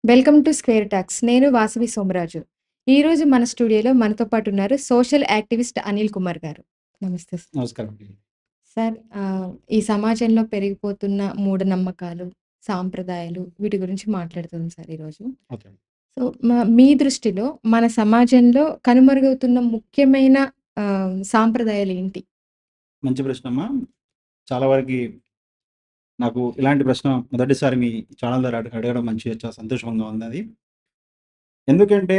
Welcome to square talks. నేను వాసవి సోమరాజు. ఈరోజు మన స్టూడియోలో మనతో పాటు ఉన్నారు సోషల్ యాక్టివిస్ట్ అనిల్ కుమార్ గారు. నమస్తే సార్. నమస్కారం అండి. సార్ ఈ సమాజంలో పెరిగిపోతున్న మూఢనమ్మకాలు, సాంప్రదాయాలు వీటి గురించి మాట్లాడుతున్నాం సార్ ఈరోజు. ఓకే. సో, మీ దృష్టిలో మన సమాజంలో కనుమరుగవుతున్న ముఖ్యమైన సాంప్రదాయాలేంటి? మంచి ప్రశ్నమ్మా. చాలా వరకి నాకు ఇలాంటి ప్రశ్న మొదటిసారి మీ ఛానల్ ద్వారా అడగడం చాలా సంతోషంగా ఉన్నది. ఎందుకంటే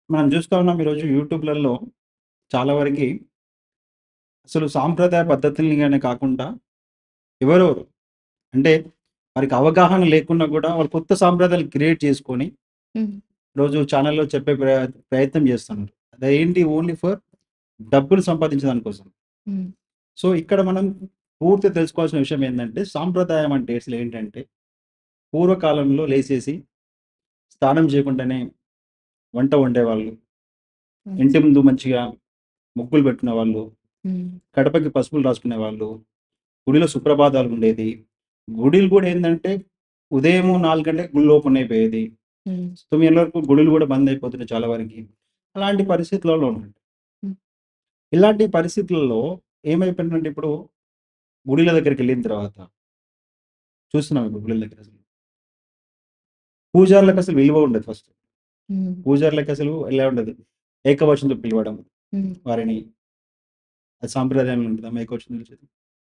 మనం చూస్తా ఉన్నాం ఈరోజు యూట్యూబ్‌లలో చాలా వరకి అసలు సాంప్రదాయ పద్ధతుల్నిగానే కాకుండా ఎవరెవరు అంటే వారికి అవగాహన లేకున్నా కూడా వాళ్ళు కొత్త సాంప్రదాయాలు క్రియేట్ చేసుకొని హ్మ్. రోజు ఛానల్‌లో చెప్పే ప్రయత్నం చేస్తున్నారు. అదేంటి ఓన్లీ ఫర్ డబ్బులు సంపాదించడాని కోసం. హ్మ్. సో, ఇక్కడ మనం పూర్తిగా తెలుసుకోవాల్సిన విషయం ఏందంటే, సాంప్రదాయం అంటే అసలేంటంటే, పూర్వకాలంలో లేసేసి, స్నానం చేయకుండానే వంట వండేవాళ్ళు. అవును ఇంటి సార్. ముందు మంచిగా ముగ్గులు పెట్టుకునేవాళ్ళు. హ్మ్. గడపకి పసుపులు రాసుకునేవాళ్ళు. గుడిలో సుప్రభాతాలుండేది. గుడిలు గూడా ఏందంటే, ఉదయము 4 గంటలకు గుళ్ళు ఓపెన్ అయిపోయేది. హ్మ్. 9 వరకు గుడులు గూడా బంద్ అయిపోతున్నాయి చాలా వరకి. అలాంటి పరిస్థితులలో ఉన్నాం. హ్మ్. ఇలాంటి పరిస్థితులలో ఏమైపోయిందంటే ఇప్పుడు గుడిల దగ్గరికెళ్ళిన తర్వాత చూస్తున్నాం ఇప్పుడు గుడిల దగ్గర అసలు. పూజారులకసలు విలువ ఉండదు ఫస్ట్. హ్మ్. పూజారులకసలు ఎలా ఉండదు. ఏకవచనంతో పిలవడం హ్మ్. వారిని. అది సాంప్రదాయం ఉంటదమ్మా ఏకవచనం పిలిచేది.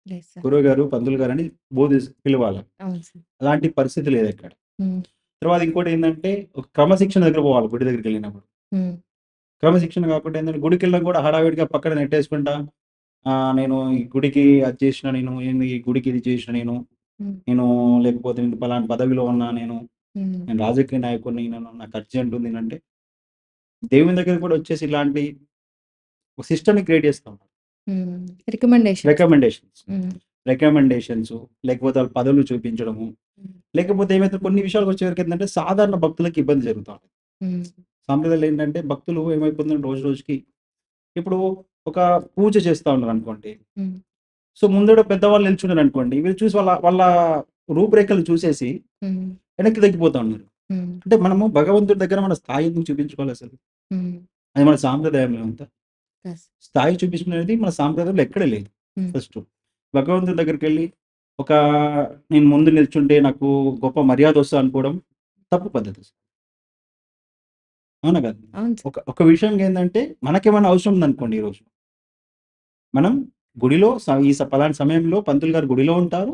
Yes sir. గురువుగారు, పంతులు గారని పిలవాలి. అవును సార్. అలాంటి పరిస్థితి లేదిక్కడ. హ్మ్. తర్వాత ఇంకోటేందంటే ఒక క్రమశిక్షణ దగ్గర పోవాలి గుడి దగ్గరికెళ్ళినప్పుడు. హ్మ్. క్రమశిక్షణ కాకుండా ఏందంటే గుడికెళ్ళినా కూడా హడావిడిగా పక్కన నెట్టేసుకుంటా నేను ఈ గుడికి అది చేసిన నేను, ఏంది ఈ గుడికి ఇది చేసిన నేను, హ్మ్. నేను లేకపోతే నేను పలానా పదవిలో ఉన్నా నేను, హ్మ్. నేను రాజకీయ నాయకుడిని, నాకు అర్జెంట్ ఉంది అంటే దేవుని దగ్గర కూడా వచ్చేసి ఇలాంటి ఒక సిస్టమ్‌ని క్రియేట్ చేస్తా ఉన్నారు. హ్మ్. రికమెండేషన్స్. రికమెండేషన్స్. హ్మ్. రికమెండేషన్స్ లేకపోతే వాళ్ళ పదవులు చూపించడము. హ్మ్. లేకపోతే ఏమైతే కొన్ని విషయాలకొచ్చేవరకు ఏందంటే సాధారణ భక్తులకి ఇబ్బంది జరుగుతా ఉంటది. హ్మ్. సాంప్రదాయాలు ఏంటంటే భక్తులు ఏమైపోతుందంటే రోజు రోజుకి ఇప్పుడు ఒక పూజ చేస్తా ఉన్నారనుకోండి. హ్మ్. సో, ముందడ పెద్దవాళ్ళు నిల్చున్నారనుకోండి. వీళ్ళు చూసి వాళ్ళ వాళ్ళ రూపురేఖలు చూసేసి హ్మ్. వెనక్కి తగ్గిపోతా ఉన్నారు. హ్మ్. అంటే మనము భగవంతుడి దగ్గర మన స్థాయి ఎందుకు చూపించుకోవాలసలు? హ్మ్. అది మన సాంప్రదాయంలో ఉందా? యెస్. స్థాయి చూపించుకునేది మన సాంప్రదాయంలో ఎక్కడ లేదు హ్మ్. ఫస్టు. భగవంతుడి దగ్గరికెళ్ళి ఒక నేను ముందు నిల్చుంటే నాకు గొప్ప మర్యాదొస్తది అనుకోవడం తప్పు పద్ధతి. అవునా కాదా? అవును సార్. ఒక విషయం ఏందంటే మనకేమైనా అవసరం ఉందనుకోండి ఈరోజు. మనం గుడిలో పలానా సమయంలో పంతులు గారు గుడిలో ఉంటారు.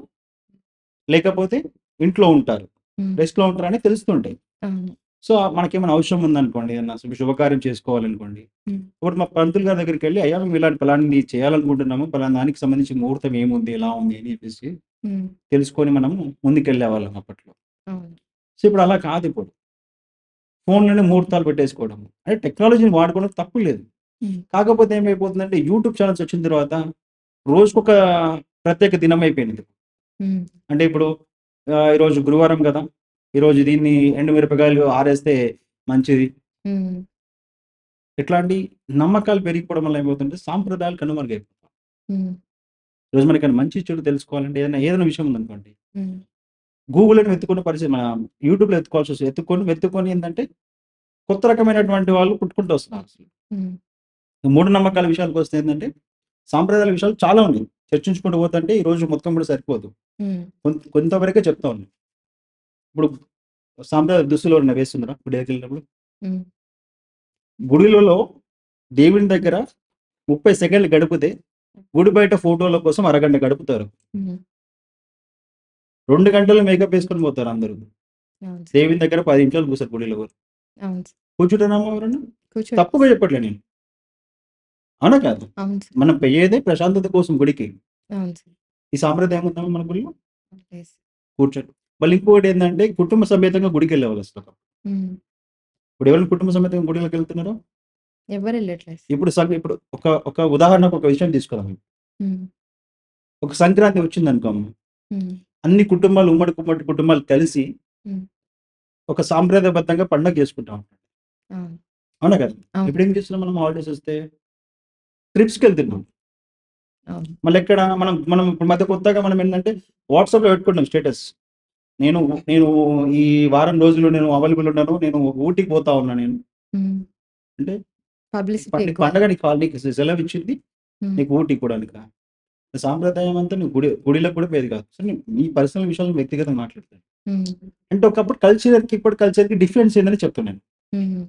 లేకపోతే ఇంట్లో ఉంటారు. హ్మ్. రెస్ట్‌లో ఉంటారని తెలుస్తుంటాయి. అవును. సో, మనకేమైనా అవసరం ఉందనుకోండి ఏదన్నా శుభకార్యం చేసుకోవాలనుకోండి. హ్మ్. ఇప్పుడు మా పంతులు గారి దగ్గరికెళ్ళి అయ్యా మేము ఇలాంటి పలానాది చేయాలనుకుంటున్నాము. పలానా దానికి సంబంధించి ముహూర్తం ఏముంది? ఎలా ఉంది? అని చెప్పేసి హ్మ్. తెలుసుకొని మనము ముందుకెళ్ళేవాళ్ళం అప్పట్లో. అవును. సో, ఇప్పుడు అలా కాదిప్పుడు. ఫోన్‌లోనే ముహూర్తాలు పెట్టేసుకోవడం. అంటే టెక్నాలజీని వాడుకోవడం తప్పు లేదు. హ్మ్. కాకపోతే ఏమైపోతుందంటే యూట్యూబ్ ఛానెల్స్ వచ్చిన తర్వాత రోజుకొక ప్రత్యేక దినం అయిపోయింది. హ్మ్. అంటే ఇప్పుడు ఈరోజు గురువారం గదా! ఈరోజు దీన్ని ఎండుమిరపకాయలు ఆరేస్తే మంచిది. హ్మ్. ఇట్లాంటి నమ్మకాలు పెరిగిపోవడం వల్ల ఏమవుతుందంటే సాంప్రదాయాలు కనుమరుగైపోతాయి. హ్మ్. ఈరోజు మనకేమైనా మంచి చెడు తెలుసుకోవాలంటే ఏదైనా విషయం ఉందనుకోండి. హ్మ్. గూగుల్‌లోనే వెతుక్కున్న పరిస్థితి మన యూట్యూబ్‌లో వెతుక్కోవాల్సొస్తది. వెతుక్కొని ఏందంటే కొత్త రకమైనటువంటి వాళ్ళు పుట్టుకుంటూ వస్తున్నారు అసలు. హ్మ్. మూఢనమ్మకాల విషయానికొస్తే ఏందంటే సాంప్రదాయాల విషయాలు చాలా ఉన్నాయి. చర్చించుకుంటూ పోతుంటే ఈరోజు మొత్తం కూడా సరిపోదు. హ్మ్. కొంతవరకే చెప్తా ఉన్నాను. ఇప్పుడు సాంప్రదాయ దుస్తులు ఎవరైనా వేస్తున్నారా గుడి దగ్గరికెళ్ళినప్పుడు? హ్మ్. గుడిలలో దేవుని దగ్గర 30 సెకండ్లు గడిపితే, గుడి బయట ఫోటోల కోసం అరగంట గడుపుతారు. హ్మ్. 2 గంటలు మేకప్ ఏసుకొని పోతారందరూ. అవును సార్. దేవుని దగ్గర 10 నిమిషాలు కూర్చోరు గుడిలో ఎవరు. అవును సార్. కూర్చుంటారామ్మా ఎవరన్నా? కూర్చోండి. తప్పుగా చెప్పట్లే నేను. అవునా కాదా? అవును సార్. మనం పోయేదే ప్రశాంతత కోసం గుడికి. అవును సార్. ఈ సాంప్రదాయం ఉందా మన గుడిలో? యెస్. కూర్చోండి. మళ్ళీ ఇంకొకటేందంటే కుటుంబ సమేతంగా గుడికెళ్ళేవాళ్ళసలు. హ్మ్. ఇప్పుడు ఎవరైనా కుటుంబ సమేతంగా గుడిలోకెళ్తున్నారా? ఎవ్వరెళ్ళట్లేదు సార్. ఇప్పుడు ఒక ఉదాహరణకు ఒక విషయం తీసుకుందాం. హ్మ్. ఒక సంక్రాంతి వచ్చిందనుకో హ్మ్. అన్ని కుటుంబాలు ఉమ్మడి కుటుంబాలు కలిసి హ్మ్. ఒక సాంప్రదాయబద్ధంగా పండగ చేసుకుంటాం. అవును. అవునా కదా! అవును. ఇప్పుడేం చేస్తున్నాం మనం హాలిడేస్ వస్తే ట్రిప్స్‌కెళ్తున్నాం. అవును. మళ్ళెక్కడ మనం మనం ఇప్పుడు మధ్య కొత్తగా మనం ఏందంటే వాట్సాప్‌లో పెట్టుకుంటున్నాం స్టేటస్. నేను నేను ఈ వారం రోజులు నేను అవైలబుల్ ఉన్నాను. నేను ఊటీకి పోతా ఉన్నా నేను. హ్మ్. అంటే పబ్లిసిటీ నీకు ఎక్కువ. పండగ నీకు సెలవిచ్చింది. హ్మ్. నీకు ఊటీకి పోడానికా? సాంప్రదాయం అంతా నువ్వు గుడిలోకి కూడా పోయేది కాదు. సో, నీ పర్సనల్ విషయాలు వ్యక్తిగతంగా మాట్లాడతాను. హ్మ్. అంటే ఒకప్పుడు కల్చర్‌కి, ఇప్పటి కల్చర్‌కి డిఫరెన్స్ ఏందని చెప్తున్నాను. హ్మ్.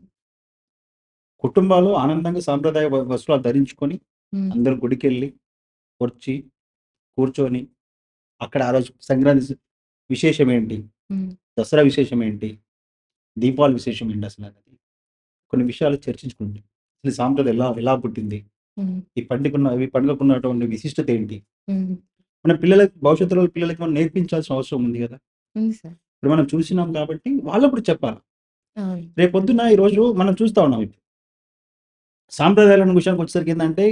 కుటుంబాలు ఆనందంగా సాంప్రదాయ వస్త్రాలు ధరించుకొని, హ్మ్. అందరూ గుడికెళ్ళి, వచ్చి, కూర్చొని, అక్కడ ఆ రోజు సంక్రాంతి విశేషం ఏంటి? హ్మ్. దసరా విశేషం ఏంటి? దీపావళి విశేషం ఏంటి అసలనేది? కొన్ని విషయాలు చర్చించుకుంటాం. అసలు ఈ సాంప్రదాయం ఎలా ఎలా పుట్టింది? హ్మ్. ఈ పండుగకున్నటువంటి విశిష్టత ఏంటి? హ్మ్. మన పిల్లలకి భవిష్యత్తులో పిల్లలకి మనం నేర్పించాల్సిన అవసరం ఉంది గదా! ఉంది సార్. ఇప్పుడు మనం చూసినాం కాబట్టి వాళ్ళకి కూడా చెప్పాలి. అవును. రేపొద్దున ఈరోజు మనం చూస్తా ఉన్నాం ఇప్పుడు. సాంప్రదాయాల విషయానికి వచ్చేసరికి ఏందంటే,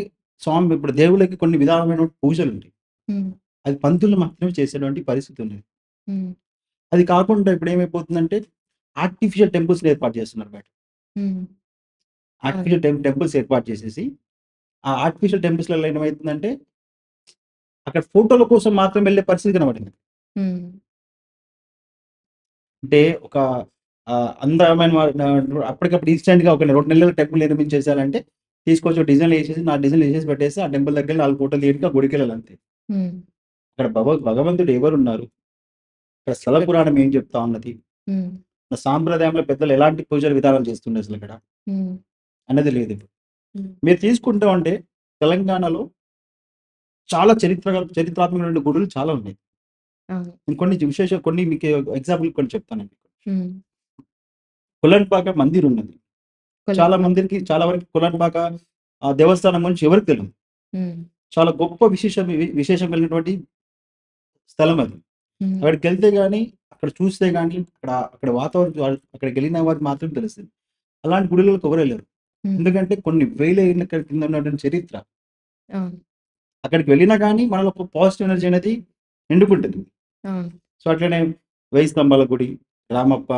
ఇప్పుడు దేవుళ్ళకి కొన్ని విధాలమైన పూజలుంటాయి. హ్మ్. అది పంతులు మాత్రమే చేసేటువంటి పరిస్థితి ఉన్నది. హ్మ్. అది కాకుండా ఇప్పుడేమైపోతుందంటే, ఆర్టిఫిషియల్ టెంపుల్స్‌ని ఏర్పాటు చేస్తున్నారు బయట. హ్మ్. అవును. ఆర్టిఫిషియల్ టెంపుల్స్ ఏర్పాటు చేసేసి, ఆ ఆర్టిఫిషియల్ టెంపుల్స్‌లలో ఏమైతుందంటే, అక్కడ ఫోటోల కోసం మాత్రం వెళ్ళే పరిస్థితి కనబడింది. హ్మ్. అంటే ఒక అందమైన అప్పటికప్పుడు ఇన్‌స్టాంట్‌గా ఒక 2 నెలల్లో టెంపుల్ నిర్మించేసారంటే, తీసుకొచ్చి ఒక డిజైన్‌లేసేసి, 4 డిజైన్‌లేసేసి పెట్టేసి, ఆ టెంపుల్ దగ్గర 4 ఫోటోలు దిగడానికి ఆ గుడికెళ్ళాలంతే. హ్మ్. అక్కడ భగవంతుడు ఎవరున్నారు? అక్కడ స్థల పురాణం ఏం చెప్తా ఉన్నది? హ్మ్. మన సాంప్రదాయంలో పెద్దలు ఎలాంటి పూజల విధానాలు చేస్తుండే అసలక్కడ? హ్మ్. అన్నది లేదిప్పుడు. హ్మ్. మీరు తీసుకుంటా ఉంటే తెలంగాణలో చాలా చరిత్రాత్మకమైన గుడులు చాలా ఉన్నాయి. అవును. నేను కొన్ని మీకు ఎగ్జాంపుల్ కొన్ని చెప్తానండి. హ్మ్. కొలనుపాక మందిరున్నది. కొలనుపాక. చాలా వరకు కొలనుపాక దేవస్థానం గురించి ఎవరికీ తెలవదు. హ్మ్. చాలా గొప్ప విశేషం కలిగినటువంటి స్థలం అది. హ్మ్. అక్కడికెళ్తే గాని, అక్కడ చూస్తే గాని, అక్కడ వాతావరణం అక్కడికెళ్ళిన వారికి మాత్రం తెలుస్తది. అలాంటి గుడిలోకి ఎవరెళ్లరు. హ్మ్. ఎందుకంటే కొన్ని వేల ఏళ్ల కింద ఉన్నటువంటి చరిత్ర. అవును. అక్కడికి వెళ్ళినా గాని మనలో ఒక పాజిటివ్ ఎనర్జీ అనేది నిండుకుంటది. అవును. సో, అట్లనే 'వెయ్యి స్తంభాల గుడి', 'రామప్ప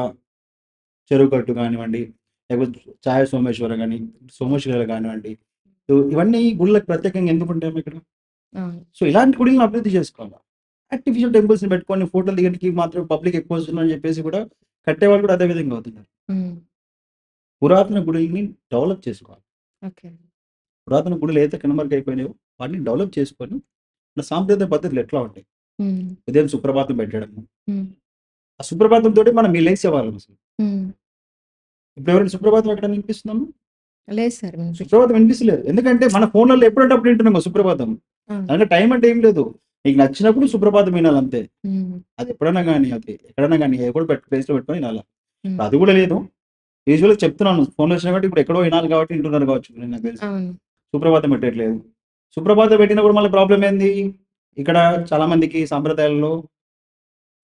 చెరువుగట్టు' గానివ్వండి, లేకపోతే 'ఛాయ సోమేశ్వర' గాని, 'సోమశిల' గానివ్వండి. సో, ఇవన్నీ గుళ్ళకి ప్రత్యేకంగా ఎందుకుంటాయమ్మ ఇక్కడ? అవును. సో, ఇలాంటి గుడిలను అభివృద్ధి చేసుకోవాల. ఆర్టిఫిషియల్ టెంపుల్స్‌ని పెట్టుకొని ఫోటోలు దిగడానికి మాత్రం పబ్లిక్ ఎక్కువ వస్తుందని చెప్పేసి కూడా కట్టేవాళ్ళు కూడా అదే విధంగా అవుతున్నారు. హ్మ్. పురాతన గుడుల్ని డెవలప్ చేసుకోవాలి. ఓకే. పురాతన గుడులు ఏదైతే కనుమరుగైపోయినాయో వాటిని డెవలప్ చేసుకొని మన సాంప్రదాయ పద్ధతులు ఎట్లా ఉంటాయి? హ్మ్. ఉదయం సుప్రభాతం పెట్టడము. హ్మ్. ఆ సుప్రభాతం తోటి మనం లేసేవాళ్ళం అసలు. హ్మ్. ఇప్పుడు ఎవరైనా సుప్రభాతం ఎక్కడైనా వినిపిస్తుందమ్మా? లేదు సార్ వినిపించదు. సుప్రభాతం వినిపిస్తలేదు. ఎందుకంటే మన ఫోన్‌లలో ఎప్పుడంటే అప్పుడు వింటున్నాం సుప్రభాతం. అవును. దాంట్లో టైం అంటే ఏం లేదు. నీకు నచ్చినప్పుడు సుప్రభాతం వినాలంతే. హ్మ్. అది ఎప్పుడైనా గాని అది ఎక్కడైనా గాని ఎక్కడో ప్లేస్‌లో పెట్టుకొని వినాల. హ్మ్. ఇప్పుడు అది కూడా లేదు. యూజువల్‌గా చెప్తున్నాను. ఫోన్‌లో వచ్చినా కాబట్టి ఇప్పుడు ఎక్కడో వినాలి కాబట్టి వింటున్నారు కావచ్చు నాకు తెలిసి. అవును. సుప్రభాతం పెట్టట్లేదు. సుప్రభాతం పెట్టినప్పుడు మళ్ళీ ప్రాబ్లమ్ ఏంది? ఇక్కడ చాలా మందికి సాంప్రదాయాల్లో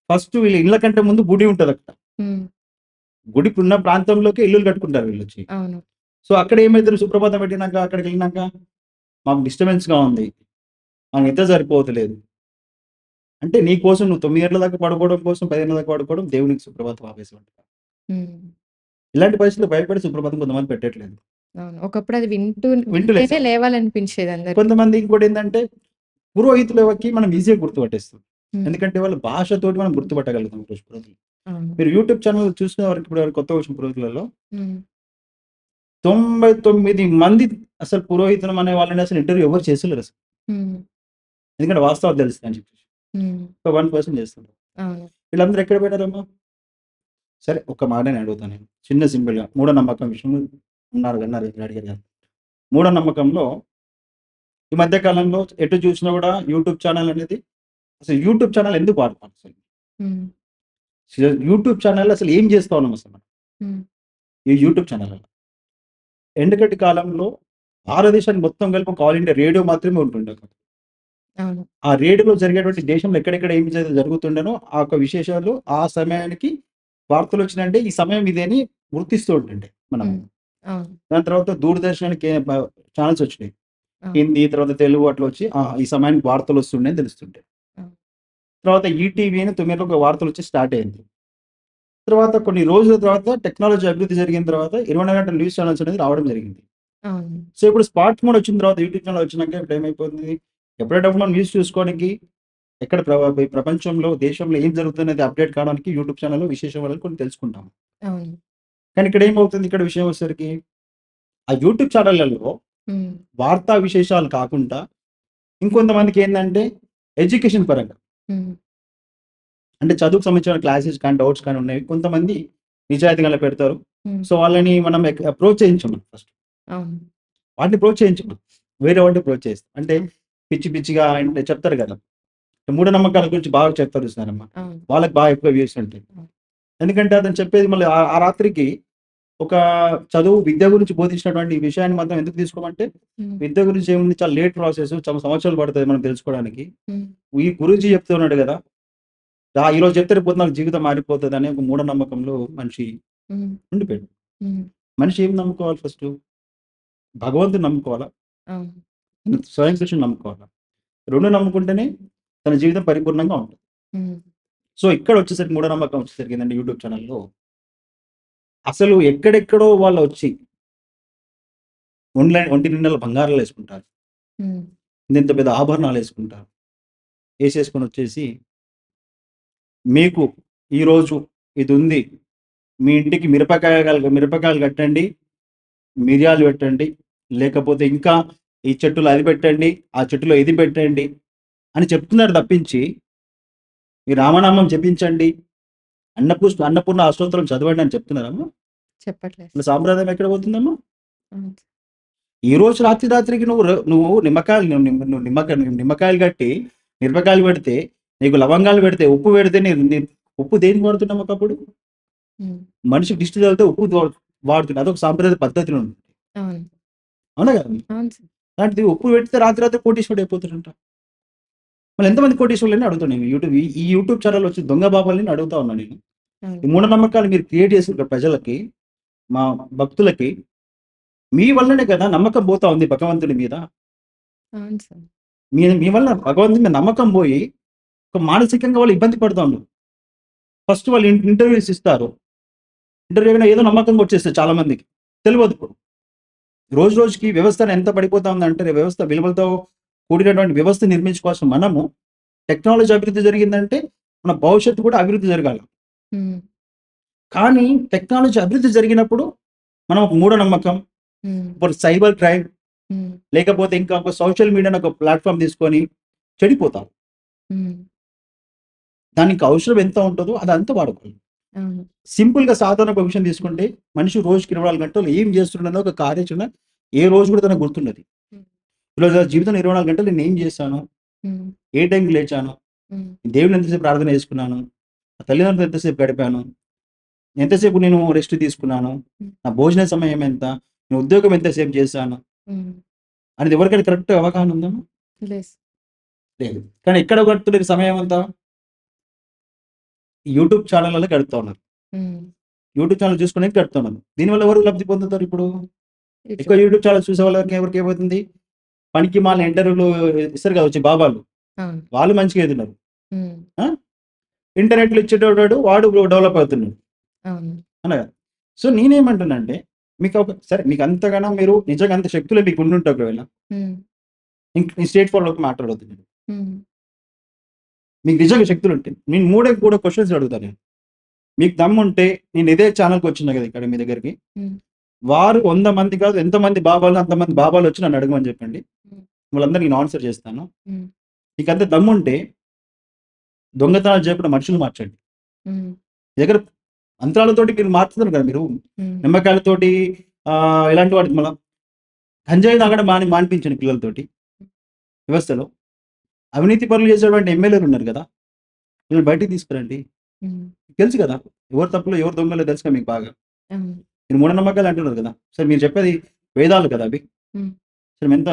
ఫస్ట్ వీళ్ళ ఇళ్ళ కంటే ముందు గుడి ఉంటదక్కడ. హ్మ్. గుడికున్న ప్రాంతంలోకే ఇల్లులు కట్టుకుంటారు వీళ్ళొచ్చి. అవును. సో, అక్కడ ఏమైతది సుప్రభాతం పెట్టినాక అక్కడికెళ్ళినాక, మాకు డిస్టర్బెన్స్‌గా ఉంది. మాకు నిద్ర సరిపోతలేదు. అంటే నీ కోసం నువ్వు 9 గంటల దాకా పడుకోవడం కోసం 10 గంటల దాకా పడుకోవడం దేవునికి సుప్రభాతం ఆపేసావంట. హ్మ్. ఇలాంటి పరిస్థితుల్లో భయపడి సుప్రభాతం కొంతమంది పెట్టట్లేదు. అవును. ఒకప్పుడు అది వింటలేదు. వింటేనే లేవాలనిపించేది అందరికి. కొంతమంది ఇంకోటేందంటే పురోహితులకి మనం ఈజీగా గుర్తుపట్టేస్తాం. హ్మ్. ఎందుకంటే వాళ్ళ భాషతోటి మనం గుర్తుపట్టగలుగుతాం ఈరోజు పురోహితులు. అవును. మీరు యూట్యూబ్ ఛానెల్ చూసిన వరకు ఇప్పటివరకు కొత్తగా వచ్చిన పురోహితులలో హ్మ్. 99 మంది అసలు పురోహితులం అనే వాళ్ళని అసలు ఇంటర్వ్యూ ఎవరు చేస్తలేరసలు. హ్మ్. ఎందుకంటే వాస్తవాలు తెలుస్తాయని చెప్పేసి. హ్మ్. ఒక 1% చేస్తుంటారు. అవును. వీళ్ళందరూ ఎక్కడ పోయినారమ్మా? సరే ఒక్క మాట నేను అడుగుతాను నేను. చిన్న సింపుల్‌గా మూఢనమ్మకం విషయం అన్నారు మీరు అడిగారు కదా! మూఢనమ్మకంలో ఈ మధ్య కాలంలో ఎటు చూసినా కూడా యూట్యూబ్ ఛానెల్ అనేది అసలు యూట్యూబ్ ఛానెల్ ఎందుకు వాడతాం అసలు? హ్మ్. యూట్యూబ్ ఛానెల్ అసలు ఏం చేస్తా ఉన్నాం అసలు మనం? హ్మ్. ఈ యూట్యూబ్ ఛానెల్‌లలో. ఎనకటి కాలంలో భారతదేశానికి మొత్తం కలిపి ఒక ఆల్ ఇండియా రేడియో మాత్రమే ఉంటుండే. అవును. ఆ రేడియోలో జరిగేటువంటి దేశంలో ఎక్కడెక్కడ ఏమి జరుగుతుండేనో ఆ యొక్క విశేషాలు ఆ సమయానికి వార్తలొచ్చినంటే ఈ సమయం ఇదే అని గుర్తిస్తూ ఉంటుండే మనము. హ్మ్. అవును. దాని తర్వాత దూరదర్శన్‌కి ఛానెల్స్ వచ్చినాయి. అవును. హిందీ తర్వాత తెలుగు అట్లా వచ్చి ఈ సమయానికి వార్తలొస్తున్నాయని తెలుస్తుండే. అవును. తర్వాత ఈటీవీ అని 9 ఒక వార్తలొచ్చి స్టార్ట్ అయింది. తర్వాత కొన్ని రోజుల తర్వాత టెక్నాలజీ అభివృద్ధి జరిగిన తర్వాత 24 గంటల న్యూస్ ఛానెల్స్ అనేది రావడం జరిగింది. అవును. సో, ఇప్పుడు స్మార్ట్ మోడ్ వచ్చిన తర్వాత యూట్యూబ్ ఛానెల్ వచ్చినాక ఇప్పుడు ఏమైపోతుంది? ఎప్పుడేటప్పుడు మనం న్యూస్ చూసుకోవడానికి ఎక్కడ ఈ ప్రపంచంలో, దేశంలో ఏం జరుగుతుందనేది అప్డేట్ కావడానికి యూట్యూబ్ ఛానల్‌లో విశేషం వల్ల కొన్ని తెలుసుకుంటాం. అవును. కానీ ఇక్కడ ఏమవుతుంది, ఇక్కడ విషయం వచ్చేసరికి ఆ యూట్యూబ్ ఛానళ్ళలో హ్మ్. వార్తా విశేషాలు కాకుండా ఇంకొంతమందికేందంటే ఎడ్యుకేషన్ పరంగా హ్మ్. అంటే చదువుకు సంబంధించిన క్లాసెస్ కానీ, డౌట్స్ కానీ ఉన్నాయి. కొంతమంది నిజాయితీగా పెడతారు. హ్మ్. సో, వాళ్ళని మనం ప్రోత్సహించం ఫస్ట్. అవును. వాటిని ప్రోత్సహించం. వేరే వాటిని ప్రోత్సహిస్తాం. అంటే అవును. పిచ్చి పిచ్చిగా అంటే చెప్తారు కదా! మూఢనమ్మకాల గురించి బాగా చెప్తారు చూసారమ్మా. అవును. వాళ్ళకి బాగా ఎక్కువ వ్యూస్ ఉంటాయి. అవును. ఎందుకంటే అతను చెప్పేది మళ్ళీ ఆ రాత్రికి ఒక చదువు, విద్య గురించి బోధించినటువంటి ఈ విషయాన్ని మాత్రం ఎందుకు తీసుకోమంటే, హ్మ్. విద్య గురించి ఏముంది, చాలా లేట్ ప్రాసెస్, చాలా సంవత్సరాలు పడతది మనం తెలుసుకోవడానికి. హ్మ్. ఈ గురూజీ చెప్తున్నాడు గదా! ఈరోజు చెప్తే రేపు పొద్దున జీవితం మారిపోతదని ఒక మూఢనమ్మకంలో మనిషి హ్మ్. ఉండిపోయాడు. హ్మ్. మనిషి ఏం నమ్ముకోవాలి ఫస్టు? భగవంతుడిని నమ్ముకోవాలా? అవును. స్వయం కృషిని నమ్ముకోవాలా? 2 నమ్ముకుంటేనే తన జీవితం పరిపూర్ణంగా ఉంటుంది. హ్మ్. సో, ఇక్కడొచ్చేసరికి మూఢనమ్మకం వచ్చేసరికి ఏందంటే యూట్యూబ్ ఛానెల్‌లో అసలు ఎక్కడెక్కడో వాళ్ళొచ్చి ఒంటి నిండా బంగారాలేసుకుంటారు. హ్మ్. ఇంతింత పెద్ద ఆభరణాలేసుకుంటారు. ఏసేసుకొనొచ్చేసి మీకు ఈరోజు ఇదుంది. మీ ఇంటికి మిరపకాయలు కట్టండి, మిరియాలు పెట్టండి, లేకపోతే ఇంకా ఈ చెట్టులో అది పెట్టండి, ఆ చెట్టులో ఇది పెట్టండి అని చెప్తున్నారు తప్పించి, ఈ రామనామం జపించండి, అన్నపూర్ణ అష్టోత్తరం చదవండి అని చెప్తున్నారమ్మా? చెప్పట్లేదు. అసలు సాంప్రదాయం ఎక్కడ పోతుందమ్మా? అవును. ఈరోజు రాత్రికి నువ్వు నిమ్మకాయలు కట్టి, మిరపకాయలు పెడితే, నీకు లవంగాలు పెడితే, ఉప్పు పెడితే ఉప్పు దేనికి వాడుతున్నాం ఒకప్పుడు? హ్మ్. మనిషికి దిష్టి తగిలితే ఉప్పు వాడుతున్నాం. అదొక సాంప్రదాయ పద్ధతిలో ఉంది. అవును. అవునా కదా! అవును సార్. అలాంటిది ఉప్పు పెడితే రాత్రి కోటీశ్వరుడు అయిపోతాడంట. మళ్ళీ ఎంతమంది కోటీశ్వరులని అడుగుతాను నేను. ఈ యూట్యూబ్ ఛానెల్ వచ్చి దొంగ బాబాలని అడుగుతా ఉన్నా నేను. అవును. ఈ మూఢనమ్మకాలు మీరు క్రియేట్ చేసిన ప్రజలకి, మా భక్తులకి మీ వల్లనే కదా నమ్మకం పోతా ఉంది భగవంతుడి మీద. అవును సార్. మీ వల్ల భగవంతుడి మీద నమ్మకం పోయి, ఒక మానసికంగా వాళ్ళు ఇబ్బంది పడతా ఉన్నారు. ఫస్ట్ వాళ్ళు ఇంటర్వ్యూస్ ఇస్తారు. ఇంటర్వ్యూ ఏదో నమ్మకంగా వచ్చేస్తది చాలా మందికి. తెలవదు ఇప్పుడు. రోజు రోజుకి వ్యవస్థ ఎంత పడిపోతా ఉందంటే, వ్యవస్థ విలువలతో కూడినటువంటి వ్యవస్థ నిర్మించుకోవాల్సిన మనము, టెక్నాలజీ అభివృద్ధి జరిగిందంటే, మన భవిష్యత్తు కూడా అభివృద్ధి జరగాలి. హ్మ్. కానీ టెక్నాలజీ అభివృద్ధి జరిగినప్పుడు, మనం ఒక మూఢనమ్మకం, హ్మ్. ఇప్పుడు సైబర్ క్రైమ్, హ్మ్. లేకపోతే ఇంకా ఒక సోషల్ మీడియాని ఒక ప్లాట్‌ఫార్మ్ తీసుకొని చెడిపోతాం. హ్మ్. దానికి అవసరం ఎంత ఉంటదో అదంతా వాడుకోవాలి. అవును. సింపుల్‌గా సాధారణ ఒక విషయం తీసుకుంటే, మనిషి రోజుకి 24 గంటలు ఏం చేస్తున్నాడో ఒక కార్యాచరణ ఏ రోజు కూడా తనకు గుర్తుండదు. హ్మ్. ఈరోజు నా జీవితంలో 24 గంటలు నేనేం చేశాను? హ్మ్. ఏ టైంకి లేచాను? హ్మ్. దేవుడిని ఎంతసేపు ప్రార్థన చేసుకున్నాను? నా తల్లిదండ్రులతో ఎంతసేపు గడిపాను? ఎంతసేపు నేను రెస్ట్ తీసుకున్నాను? హ్మ్. నా భోజన సమయం ఎంత? నేను ఉద్యోగం ఎంతసేపు చేశాను? హ్మ్. అనేది ఎవరికైనా కరెక్ట్ అవగాహన ఉందా? లేదు. లేదు. కానీ ఎక్కడ గడుపుతున్నారు సమయం అంతా? యూట్యూబ్ ఛానెల్‌లలో గడుపుతా ఉన్నారు. హ్మ్. యూట్యూబ్ ఛానెల్ చూసుకోవడానికి గడుపుతున్నారు. దీనివల్ల ఎవరు లబ్ధి పొందుతారు ఇప్పుడు? ఇట్లా. ఎక్కువ యూట్యూబ్ ఛానెల్ చూసే ఎవరికి ఏమవుతుంది? పనికి మాలిన ఇంటర్వ్యూలు ఇస్తారు కదా! వచ్చి బాబాలు. అవును. వాళ్ళు మంచిగా ఎదుగుతున్నారు. హ్మ్. ఆ! ఇంటర్నెట్‌లో ఇచ్చేటోడు వాడు డెవలప్ అవుతున్నాడు. అవును. అనగా సో, నేనేమంటున్నా అంటే సరే మీకు అంతగానం మీరు నిజంగా అంత శక్తులు మీకు ఉండుంటే ఒకవేళ హ్మ్. ఈ స్ట్రెయిట్ ఫార్వర్డ్‌గా మాట్లాడొద్దు మీరు. హ్మ్. మీకు నిజంగా శక్తులుంటే నేను మూడే క్వెషన్స్ అడుగుతా నేను. మీకు దమ్ముంటే నేను ఇదే ఛానెల్‌కి వచ్చినా కదా! ఇక్కడ మీ దగ్గరికి. హ్మ్. వారు 100 మంది కాదు ఎంతమంది బాబాలు అంతమంది బాబాలొచ్చి నన్ను అడగమని చెప్పండి. హ్మ్. వాళ్ళందరికి నేను ఆన్సర్ చేస్తాను. హ్మ్. మీకంత దమ్ముంటే దొంగతనాలు చేయకుండా మనుషులు మార్చండి. హ్మ్. మీ దగ్గర మంత్రాలతోటి మీరు మార్చుతున్నారు కదా మీరు. హ్మ్. నిమ్మకాయలతోటి ఇలాంటి వాటికి మళ్ళా గంజాయి తాగడం మానిపించండి పిల్లలతోటి వ్యవస్థలో. అవినీతి పనులు చేసేటువంటి ఎమ్మెల్యేలు ఉన్నారు కదా! వీళ్ళని బయటికి తీసుకురండి. హ్మ్. తెలుసు కదా! ఎవరు తప్పులు, ఎవరు దొంగలో తెలుసు కదా మీకు బాగా. అవును. మీరు మూఢనమ్మకాలు అంటున్నారు కదా! సరే మీరు చెప్పేది వేదాలు కదా అవి. హ్మ్. సరే ఎంత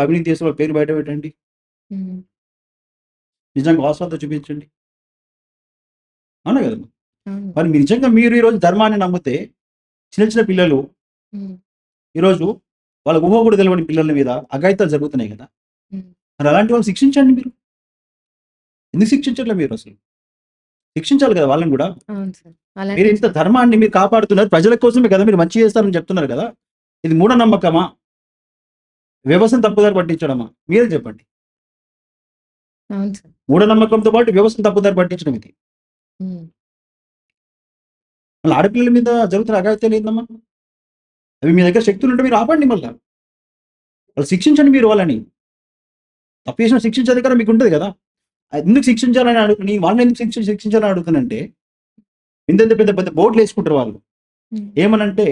అవినీతి చేసే వాళ్ళ పేరు బయట పెట్టండి. హ్మ్. నిజంగా వాస్తవాలతో చూపించండి. అవునా కదా! అవును. మరి నిజంగా మీరు ఈరోజు ధర్మాన్ని నమ్మితే చిన్న చిన్న పిల్లలు హ్మ్. ఈరోజు వాళ్ళ ఊహ కూడా తెలవని పిల్లల మీద అఘాయిత్యాలు జరుగుతున్నాయి కదా! హ్మ్. మరి అలాంటి వాళ్ళని శిక్షించండి మీరు. ఎందుకు శిక్షించట్లే మీరసలు? శిక్షించాలి కదా వాళ్ళని గూడా. అవును సార్. మీరు అలాంటివి ఇంత ధర్మాన్ని మీరు కాపాడుతున్నారు. ప్రజల కోసమే కదా మీరు మంచి చేస్తారని చెప్తున్నారు కదా! ఇది మూఢనమ్మకమా? వ్యవస్థను తప్పుదారి పట్టించడమా? మీరే చెప్పండి. అవును సార్. మూఢనమ్మకంతో పాటు వ్యవస్థను తప్పుదారి పట్టించడం ఇది. హ్మ్. మళ్ళీ ఆడపిల్లల మీద జరుగుతున్న అఘాయిత్యాలు ఏందమ్మా? అవి మీ దగ్గర శక్తులుంటే మీరు ఆపండి మళ్ళా. వాళ్ళు శిక్షించండి మీరు వాళ్ళని. తప్పు చేసిన శిక్షించే అధికారం మీకు ఉంటది కదా! ఎందుకు శిక్షించాలని వాళ్ళని ఎందుకు శిక్షించాలని అడుగుతానంటే, ఇంతింత పెద్ద పెద్ద బోర్డులేసుకుంటారు వాళ్ళు. హ్మ్. ఏమనంటే,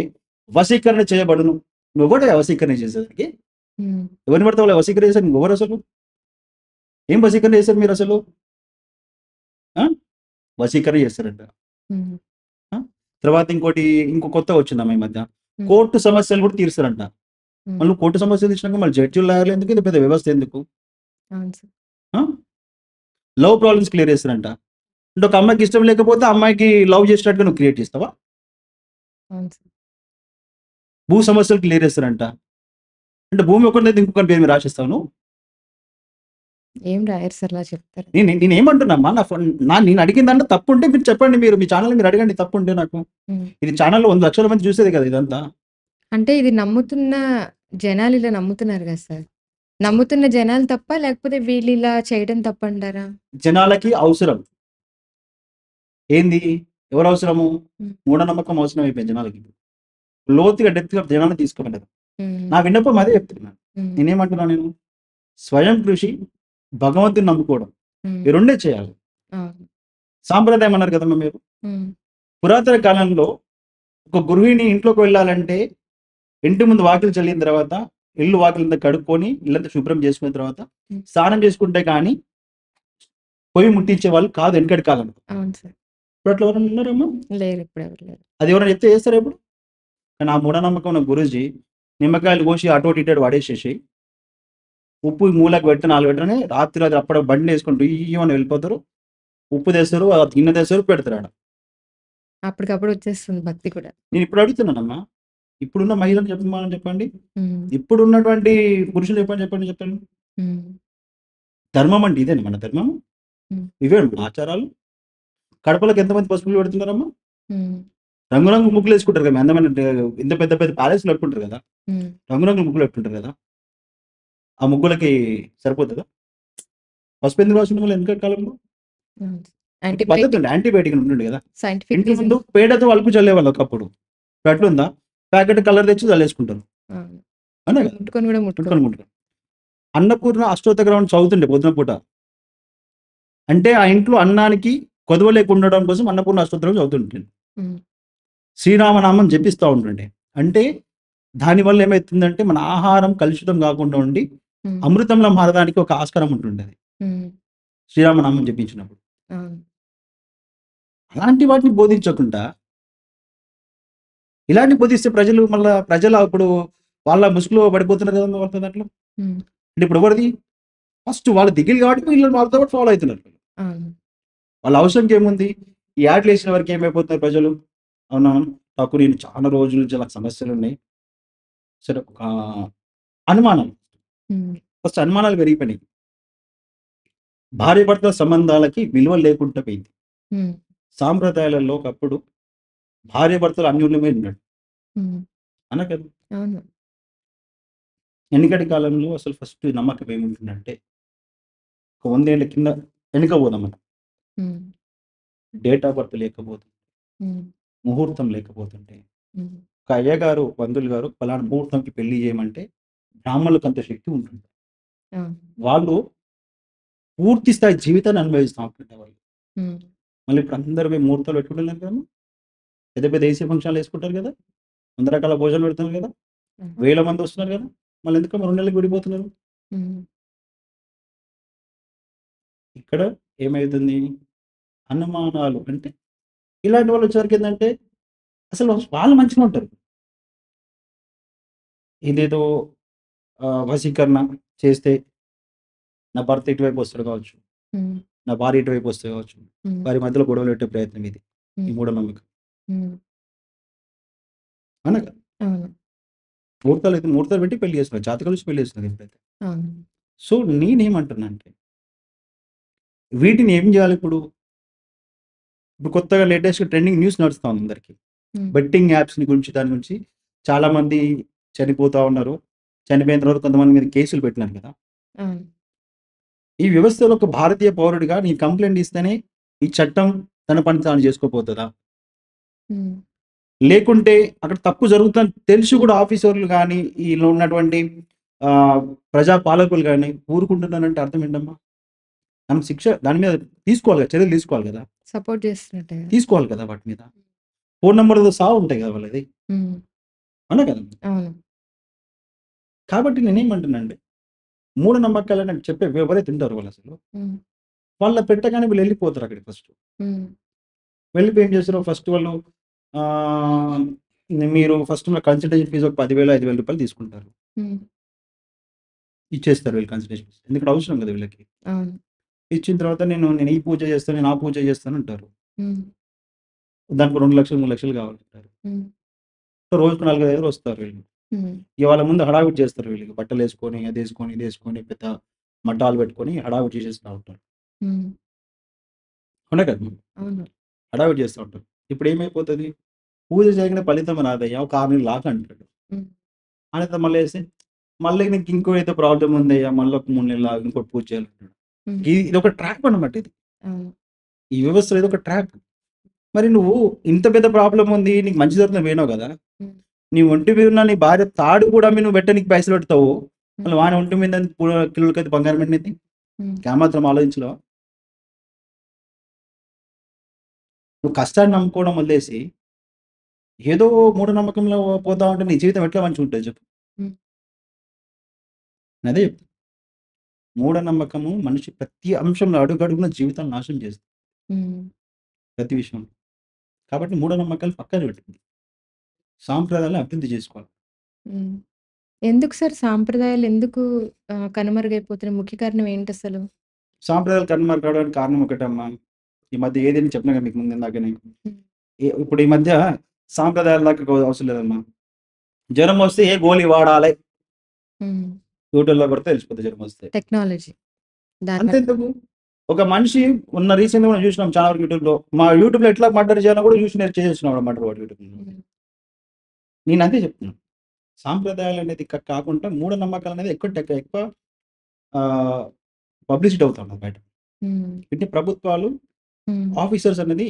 వశీకరణ చేయబడును. నువ్వెవడయ్యా వశీకరణ చేసేదానికి? హ్మ్. ఎవరిని పడితే వాళ్ళు వశీకరణ చేశారు. నువ్వెవరసలు? ఏం వశీకరణ చేశారు మీరసలు? ఆ! వశీకరణ చేస్తారంట. హ్మ్. ఆ! తర్వాత ఇంకో కొత్తగా వచ్చిందమ్మా ఈ మధ్య. హ్మ్. కోర్టు సమస్యలు కూడా తీరుస్తారంట. హ్మ్. మళ్ళీ కోర్టు సమస్యలు తీర్చినాక మళ్ళీ జడ్జిలు, లాయర్లు ఎందుకు? ఇది పెద్ద వ్యవస్థ ఎందుకు? అవును సార్. ఆ! లవ్ ప్రాబ్లమ్స్ క్లియర్ చేస్తారంట. అంటే ఒక అమ్మాయికి ఇష్టం లేకపోతే ఆ అమ్మాయికి లవ్ చేసినట్టుగా నువ్వు క్రియేట్ చేస్తావా? అవును సార్. భూ సమస్యలు క్లియర్ చేస్తారంట. అంటే భూమి ఒకటి ఇంకొకరి పేరు మీద రాసిస్తావా నువ్వు? ఏం రాయరు సార్ అలా చెప్తారు. నేనేమంటున్నామ్మా నేను అడిగిన దాంట్లో తప్పుంటే మీరు చెప్పండి మీరు. మీ ఛానెల్‌ని మీరు అడగండి తప్పుంటే నాకు. హ్మ్. ఇది ఛానెల్‌లో 100,00,000 మంది చూసేదే కదా ఇదంతా. అంటే ఇది నమ్ముతున్న జనాలు ఇలా నమ్ముతున్నారు కదా సార్. నమ్ముతున్న జనాలు తప్ప లేకపోతే వీళ్ళిలా చేయడం తప్పంటారా? జనాలకి అవసరం. ఏంది? ఎవరు అవసరము? హ్మ్. మూఢనమ్మకం అవసరం అయిపోయింది జనాలకి. లోతుగా డెప్త్‌గా జనాన్ని తీసుకోమన్నారు. హ్మ్. నా విన్నపం అదే చెప్తున్నాను. హ్మ్. నేనేమంటున్నాను నేను? స్వయం కృషి, భగవంతుడిని నమ్ముకోవడం. హ్మ్. ఈ రెండే చేయాలి. అవును. సాంప్రదాయం అన్నారు కదమ్మా మీరు. హ్మ్. పురాతన కాలంలో ఒక గృహిణి ఇంట్లోకి వెళ్ళాలంటే ఇంటి ముందు వాకిలి చల్లిన తర్వాత, ఇల్లు వాకిలంతా కడుక్కొని, ఇల్లంతా శుభ్రం చేసుకున్న తర్వాత, హ్మ్. స్నానం చేసుకుంటే కానీ పొయ్యి ముట్టించేవాళ్ళు కాదు వెనకటి కాలంలో. అవును సార్. ఇప్పుడు అట్లా ఎవరైనా ఉన్నారమ్మా? లేరు ఇప్పుడెవరు లేరు. అది ఎవరైనా చెప్తే చేస్తారా ఇప్పుడు? కానీ ఆ మూఢనమ్మకం ఉన్న గురూజీ నిమ్మకాయలు కోసి అటు ఇటు పడేసేసి, ఉప్పు మూలకు పెడితే 4 పెట్టగానే రాత్రి అప్పుడే బండేసుకొని రుయ్యమని వెళ్ళిపోతారు. ఉప్పు తెస్తారు, గిన్నె తెస్తారు, పెడతారు ఆడ. అప్పటికప్పుడు వచ్చేస్తుంది భక్తి కూడా. నేను ఇప్పుడు అడుగుతున్నానమ్మా. ఇప్పుడున్న మహిళలు చెప్పమని చెప్పండి. హ్మ్. ఇప్పుడున్నటువంటి పురుషులు చెప్పండి. హ్మ్. ధర్మం అంటే ఇదేనా మన ధర్మం? హ్మ్. ఇవే మన ఆచారాలు? కడపలకు ఎంతమంది పసుపులు పెడుతున్నారమ్మా? హ్మ్. రంగురంగు ముగ్గులు వేసుకుంటారు కదా! అందమైన ఇంత పెద్ద పెద్ద ప్యాలెస్‌లు కట్టుకుంటారు కదా! హ్మ్. రంగురంగుల ముగ్గులు పెట్టుకుంటారు కదా! ఆ ముగ్గులకి సరిపోతదా? పసుపు ఎందుకు రాసుండే మళ్ళీ వెనకటి కాలంలో? అవును. ఒక పద్ధతి యాంటీబయాటిక్ ఉండే. యాంటీబయాటిక్ అని ఉంటుండే కదా! సైంటిఫిక్ ఇంటి రీజన్. ముందు పేడతో అలుకు చల్లేవాళ్ళు ఒకప్పుడు. ఇప్పుడు అట్లుందా? ప్యాకెట్ కలర్ తెచ్చి చల్లేసుకుంటారు. అవును. అవునా ఇప్పుడు కదా! ముట్టుకొని కూడా ముట్టుకొని ముట్టుకోరు. ముట్టుకొని. అన్నపూర్ణ అష్టోత్తర చదువుతుండే పొద్దున పూట. అంటే ఆ ఇంట్లో అన్నానికి కొదవ లేకుండా ఉండడం కోసం అన్నపూర్ణ అష్టోత్తరం చదువుతుండే. హ్మ్. శ్రీరామనామం జపిస్తా ఉంటుండే. అంటే దానివల్ల ఏమైతుందంటే మన ఆహారం కలుషితం కాకుండా ఉండి హ్మ్. అమృతంలా మారడానికి ఒక ఆస్కారం ఉంటుండేది. హ్మ్. శ్రీరామనామం జపించినప్పుడు. అవును. అలాంటి వాటిని బోధించకుండా ఇలాంటివి బోధిస్తే ప్రజలు అప్పుడు వాళ్ళ ముసుగులో పడిపోతున్నారు కదమ్మా వాళ్ళ దాంట్లో. హ్మ్. అంటే ఇప్పుడు ఎవరిది? ఫస్ట్ వాళ్ళు దిగిలు కాబట్టి వీళ్ళు వాళ్ళతో పాటు ఫాలో అవుతున్నారు. అవును. వాళ్ళ అవసరంకి ఏముంది? ఈ యాడ్లు వేసిన వరకు ఏమైపోతున్నారు ప్రజలు? అవునవును. నాకు నేను చాలా రోజుల నుంచి నాకు సమస్యలున్నాయి. సరే ఒక అనుమానం. హ్మ్. ఫస్ట్ అనుమానాలు పెరిగిపోయినాయి. భార్యాభర్తల సంబంధాలకి విలువ లేకుండా పోయింది. హ్మ్. సాంప్రదాయాలలో ఒకప్పుడు భార్యాభర్తలు అన్యోన్యమే ఉన్నాడు. హ్మ్. అనా కదా! అవును. వెనకటి కాలంలో అసలు ఫస్ట్ నమ్మకం ఏముంటుందంటే, ఒక 100 ఏళ్ల కింద వెనక పోదాం మనం. హ్మ్. డేట్ ఆఫ్ బర్త్ లేకపోతే, హ్మ్. ముహూర్తం లేకపోతుంటే, హ్మ్. ఒక అయ్యగారు, పంతులు గారు పలానా ముహూర్తంకి పెళ్లి చేయమంటే బ్రాహ్మణులకు అంత శక్తి ఉంటుంది. అవును. వాళ్ళు పూర్తి స్థాయి జీవితాన్ని అనుభవిస్తా ఉంటుండేవాళ్ళు. హ్మ్. మళ్ళీ ఇప్పుడు అందరూ పోయి ముహూర్తాలు పెట్టుకుంటున్నారు కదమ్మా! పెద్ద పెద్ద ఏసీ ఫంక్షన్‌లు యేసుకుంటారు కదా! 100 రకాల భోజనాలు పెడుతున్నారు కదా! హ్మ్. వేల మంది వస్తున్నారు కదా! మళ్ళీ ఎందుకమ్మా 2 నెలలకి విడిపోతున్నారు? హ్మ్. ఇక్కడ ఏమైతుంది? అనుమానాలు అంటే ఇలాంటి వాళ్ళొచ్చేవరకు ఏందంటే అసలు వాళ్ళు మంచిగా ఉంటారు. ఇదేదో వశీకరణ చేస్తే నా భర్త ఇటువైపు వస్తాడు కావచ్చు. హ్మ్. నా భార్య ఇటువైపు వస్తది కావచ్చు. హ్మ్. వారి మధ్యలో గొడవలు పెట్టే ప్రయత్నం ఇది. ఈ హ్మ్. మూఢనమ్మకం. హ్మ్. అవునా కదా! అవును. ముహూర్తాలు పెట్టి పెళ్లి చేస్తున్నారు. జాతకాలు చూసి పెళ్లి చేస్తున్నారు ఇప్పుడైతే. అవును. సో నేనేమంటున్నా అంటే వీటిని ఏం చేయాలిప్పుడు? ఇప్పుడు కొత్తగా లేటెస్ట్‌గా ట్రెండింగ్ న్యూస్ నడుస్తా ఉంది అందరికి. హ్మ్. బెట్టింగ్ యాప్స్‌ని గురించి దాని గురించి చాలామంది చనిపోతా ఉన్నారు. చనిపోయిన తర్వాత కొంతమంది మీద కేసులు పెట్టినారు కదా! అవును. ఈ వ్యవస్థలో ఒక భారతీయ పౌరుడిగా నీ కంప్లెయింట్ ఇస్తేనే ఈ చట్టం తన పని తాను చేసుకోపోతుందా? హ్మ్. లేకుంటే అక్కడ తప్పు జరుగుతుందని తెలిసి కూడా ఆఫీసర్లు గాని, ఈలో ఉన్నటువంటి ప్రజా పాలకులు గాని ఊరుకుంటున్నారంటే అర్థం ఏంటమ్మా? మనం శిక్ష దాని మీద తీసుకోవాలి కదా! చర్యలు తీసుకోవాలి కదా! సపోర్ట్ చేస్తున్నట్టే కదా! తీసుకోవాలి కదా! వాటి మీద. ఫోను నంబర్‌లతో సహా ఉంటాయి కదా! వాళ్ళది. హ్మ్. అవునా కదా! అవును. కాబట్టి నేనేమంటున్నానంటే మూఢనమ్మకాలని చెప్పే ఎవరైతే ఉంటారో వాళ్ళసలు, హ్మ్. వాళ్ళు పెట్టగానే వీళ్ళెళ్ళిపోతారు అక్కడికి ఫస్ట్. హ్మ్. వెళ్ళిపోయి ఏం చేస్తారు ఫస్ట్ వాళ్ళు ఆహ్, మీరు ఫస్ట్ కన్సల్టేషన్ ఫీజ్ ఒక 10,000, 5,000 రూపాయలు తీసుకుంటారు. హ్మ్. ఇచ్చేస్తారు వీళ్ళు కన్సల్టేషన్ ఫీజ్. ఎందుకంటే అవసరం కదా వీళ్ళకి. అవును. ఇచ్చిన తర్వాత నేను ఈ పూజ చేస్తాను, నేను ఆ పూజ చేస్తాను అంటారు. హ్మ్. దానికి 2,00,000, 3,00,000 కావాలంటారు. హ్మ్. సో రోజుకి 4, 5 వస్తారు వీళ్ళు. హ్మ్. ఇగ వాళ్ళ ముందు హడావిడి చేస్తారు వీళ్ళకి. బట్టలేసుకొని, అదేసుకొని, ఇదేసుకొని పెద్ద మట్టాలు పెట్టుకొని హడావిడి చేసేస్తా ఉంటారు. హ్మ్. అవునా కదా! అవును. హడావిడి చేస్తా ఉంటారు. ఇప్పుడేమైపోతది? పూజ చేయగానే ఫలితం రాదయ్యా! ఒక 6 నెలలు ఆగు అంటాడు. హ్మ్. అనంత మళ్ళేసి, మళ్ళీ నీకు ఇంకో ఏదో ప్రాబ్లమ్ ఉందయ్యా! మళ్ళీ ఒక 3 నెలలు ఆగు ఇంకోటి పూజ చేయాలంటాడు. హ్మ్. ఇదొక ట్రాప్ అన్నమాట ఇది. అవును. ఈ వ్యవస్థలో ఇదొక ట్రాప్. మరి నువ్వు ఇంత పెద్ద ప్రాబ్లమ్ ఉంది. నీకు మంచి జరుగుతుందని పోయినావు గదా! హ్మ్. నీ ఒంటి మీద ఉన్న నీ భార్య తాడు కూడా నువ్వు పెట్టనీకి పైసలు పెడతావు. హ్మ్. మళ్ళీ వాని ఒంటి మీద కిలోలకైతే బంగారం పెట్టినది. హ్మ్. ఆ మాత్రం ఆలోచించలేవా? నువ్వు కష్టాన్ని నమ్ముకోవడం వదిలేసి, ఏదో మూఢనమ్మకంలో పోతా ఉంటే నీ జీవితం ఎట్లా మంచిగుంటది చెప్పు? హ్మ్. నేనదే చెప్తున్నా. మూఢనమ్మకము మనిషి ప్రతి అంశంలో అడుగడుగున జీవితాన్ని నాశనం చేస్తుంది. హ్మ్. ప్రతి విషయంలో. కాబట్టి మూఢనమ్మకాలు పక్కన పెట్టండి. సాంప్రదాయాలను అభివృద్ధి చేసుకోవాలి. హ్మ్. ఎందుకు సార్ సాంప్రదాయాలు ఎందుకు కనుమరుగైపోతున్నాయి? ముఖ్య కారణం ఏంటసలు? సాంప్రదాయాలు కనుమరుగవడానికి కారణం ఒకటమ్మా. ఈ మధ్య ఏదని చెప్పినా కదా మీకు ముందు ఇందాకనే. హ్మ్. ఇప్పుడు ఈ మధ్య సాంప్రదాయాల దాకా అవసరం లేదమ్మా. జ్వరం వస్తే ఏ గోళీ వాడాలి? హ్మ్. యూట్యూబ్‌లో కొడితే తెలిసిపోద్ది జ్వరం వస్తే. టెక్నాలజీ దానివల్ల. అంతెందుకు? ఒక మనిషి రీసెంట్‌గా మనం చూసినాం చాలా వరకు యూట్యూబ్‌లో. యూట్యూబ్‌లో ఎట్లా మర్డర్ చేయాలో కూడా చూసి చేసేస్తున్నాడు మర్డర్ వాడు యూట్యూబ్‌లో. హ్మ్. నేనదే చెప్తున్నా. సాంప్రదాయాలనేది కాకుండా మూఢనమ్మకాలనేది ఎక్కువ ఆహ్, పబ్లిసిటీ అవుతా ఉన్నది బయట. హ్మ్. అంటే ప్రభుత్వాలు, హ్మ్. ఆఫీసర్స్ అనేది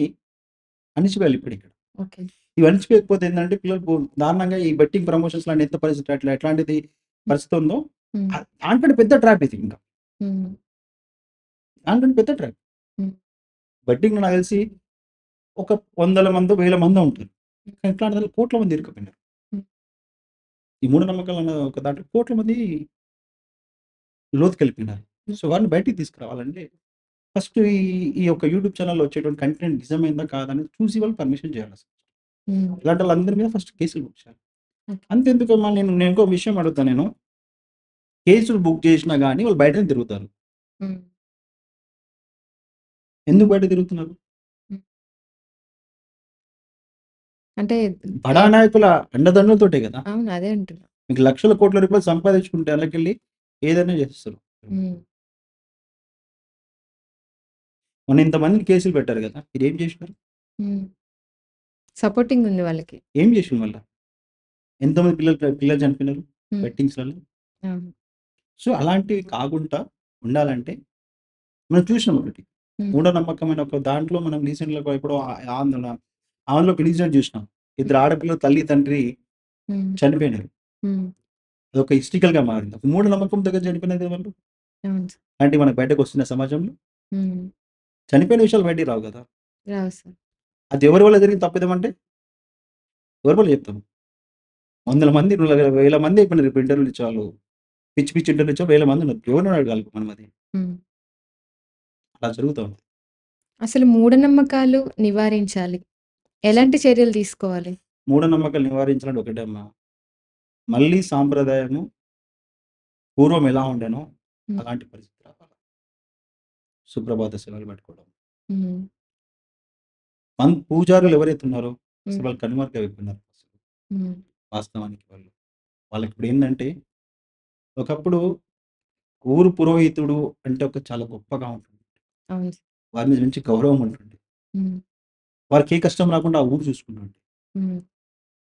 అణిచివేయాలి ఇప్పుడిక్కడ. ఓకే. ఇవి అణిచివేయకపోతే ఏందంటే పిల్లలు దారుణంగా ఈ బెట్టింగ్ ప్రమోషన్స్‌లో ఎంత పరిస్థితి ఎట్లాంటిది హ్మ్. పరిస్థితి ఉందో హ్మ్. దానికంటే పెద్ద ట్రాప్ ఇది ఇంకా. హ్మ్. దానికంటే పెద్ద ట్రాప్. హ్మ్. బెట్టింగ్‌లో నాకు తెలిసి ఒక వందల మందో, వేల మందో ఉంటారు. కానీ ఇట్లాంటి దాంట్లో కోట్ల మంది ఇరుక్కుపోయినారు. హ్మ్. ఈ మూఢనమ్మకాలన్న ఒక దాంట్లో కోట్ల మంది లోతుకెళ్ళిపోయినారు. హ్మ్. సో, వారిని బయటికి తీసుకురావాలంటే ఫస్ట్ ఈ యొక్క యూట్యూబ్ ఛానెల్‌లో వచ్చేటువంటి కంటెంట్ నిజమైందా? కాదా? అనేది చూసి వాళ్ళు పర్మిషన్ చేయాలసలు. హ్మ్. ఇలాంటి వాళ్ళందరి మీద ఫస్ట్ కేసులు బుక్ చేయాలి. ఓకే. అంతెందుకమ్మా నేను ఇంకో విషయం అడుగుతా నేను. కేసులు బుక్ చేసినా గాని వాళ్ళు బయటనే తిరుగుతారు. హ్మ్. ఎందుకు బయట తిరుగుతున్నారు? హ్మ్. అంటే బడా నాయకుల అండదండలతోటే గదా! అవును. అదే అంటున్నా. మీకు లక్షల కోట్ల రూపాయలు సంపాదించుకుంటే అందులోకెళ్ళి ఏదైనా చేసేస్తారు. హ్మ్. మొన్న ఇంతమందిని కేసులు పెట్టారు గదా! మీరేం చేసినారు? హ్మ్. సపోర్టింగ్ ఉంది వాళ్ళకి. ఏం చేసిండ్రు మళ్ళా? ఎంతమంది పిల్లలు చనిపోయినారు హ్మ్. బెట్టింగ్స్‌లలో? అవును. సో, అలాంటివి కాకుండా ఉండాలంటే మనం చూసినాం ఒకటి. హ్మ్. మూఢనమ్మకమైన ఒక దాంట్లో మనం రీసెంట్‌గా ఎప్పుడో ఆంధ్రలో ఒక ఇన్సిడెంట్ చూసినాం. హ్మ్. ఇద్దరు ఆడపిల్లలు తల్లి, తండ్రి హ్మ్. చనిపోయినారు. హ్మ్. అదొక హిస్టారికల్‌గా మారింది. ఒక మూఢనమ్మకం దగ్గర చనిపోయినది ఎవళ్ళు? అవును సార్. అలాంటివి మనకు బయటకొస్తున్న సమాజంలో హ్మ్. చనిపోయిన విషయాలు బయటికి రావు గదా! రావు సార్. అది ఎవరి వల్ల జరిగిన తప్పిదమంటే ఎవరి వల్ల చెప్తాం? వందల మంది, వేల మంది అయిపోయినారు ఇప్పుడు ఇంటర్వ్యూలు ఇచ్చేవాళ్ళు. పిచ్చి పిచ్చి ఇంటర్వ్యూలు ఇచ్చేవాళ్ళు వేల మంది ఉన్నారు. ఎవరిని అడగాలి మనం అది? హ్మ్. అలా జరుగుతా ఉంది. అసలు మూఢనమ్మకాలు నివారించాలి. సో, ఎలాంటి చర్యలు తీసుకోవాలి? మూఢనమ్మకాలు నివారించాలంటే ఒకటే అమ్మా. మళ్ళీ సాంప్రదాయము పూర్వం ఎలా ఉండేనో హ్మ్. అలాంటి పరిస్థితి రావాలి. సుప్రభాత సేవలు పెట్టుకోవడం. హ్మ్. పూజారులు ఎవరైతే ఉన్నారో హ్మ్. అసలు వాళ్ళు కనుమరుగైపోయినారు అసలు హ్మ్. వాస్తవానికి వాళ్ళు. వాళ్ళకిప్పుడేందంటే ఒకప్పుడు ఊరు పురోహితుడు అంటే ఒక చాలా గొప్పగా ఉంటుంది. అవును సార్. వారి మీద మంచి గౌరవం ఉంటుంది. హ్మ్. వారికి ఏ కష్టం రాకుండా ఆ ఊరు చూసుకుంటుండే. హ్మ్.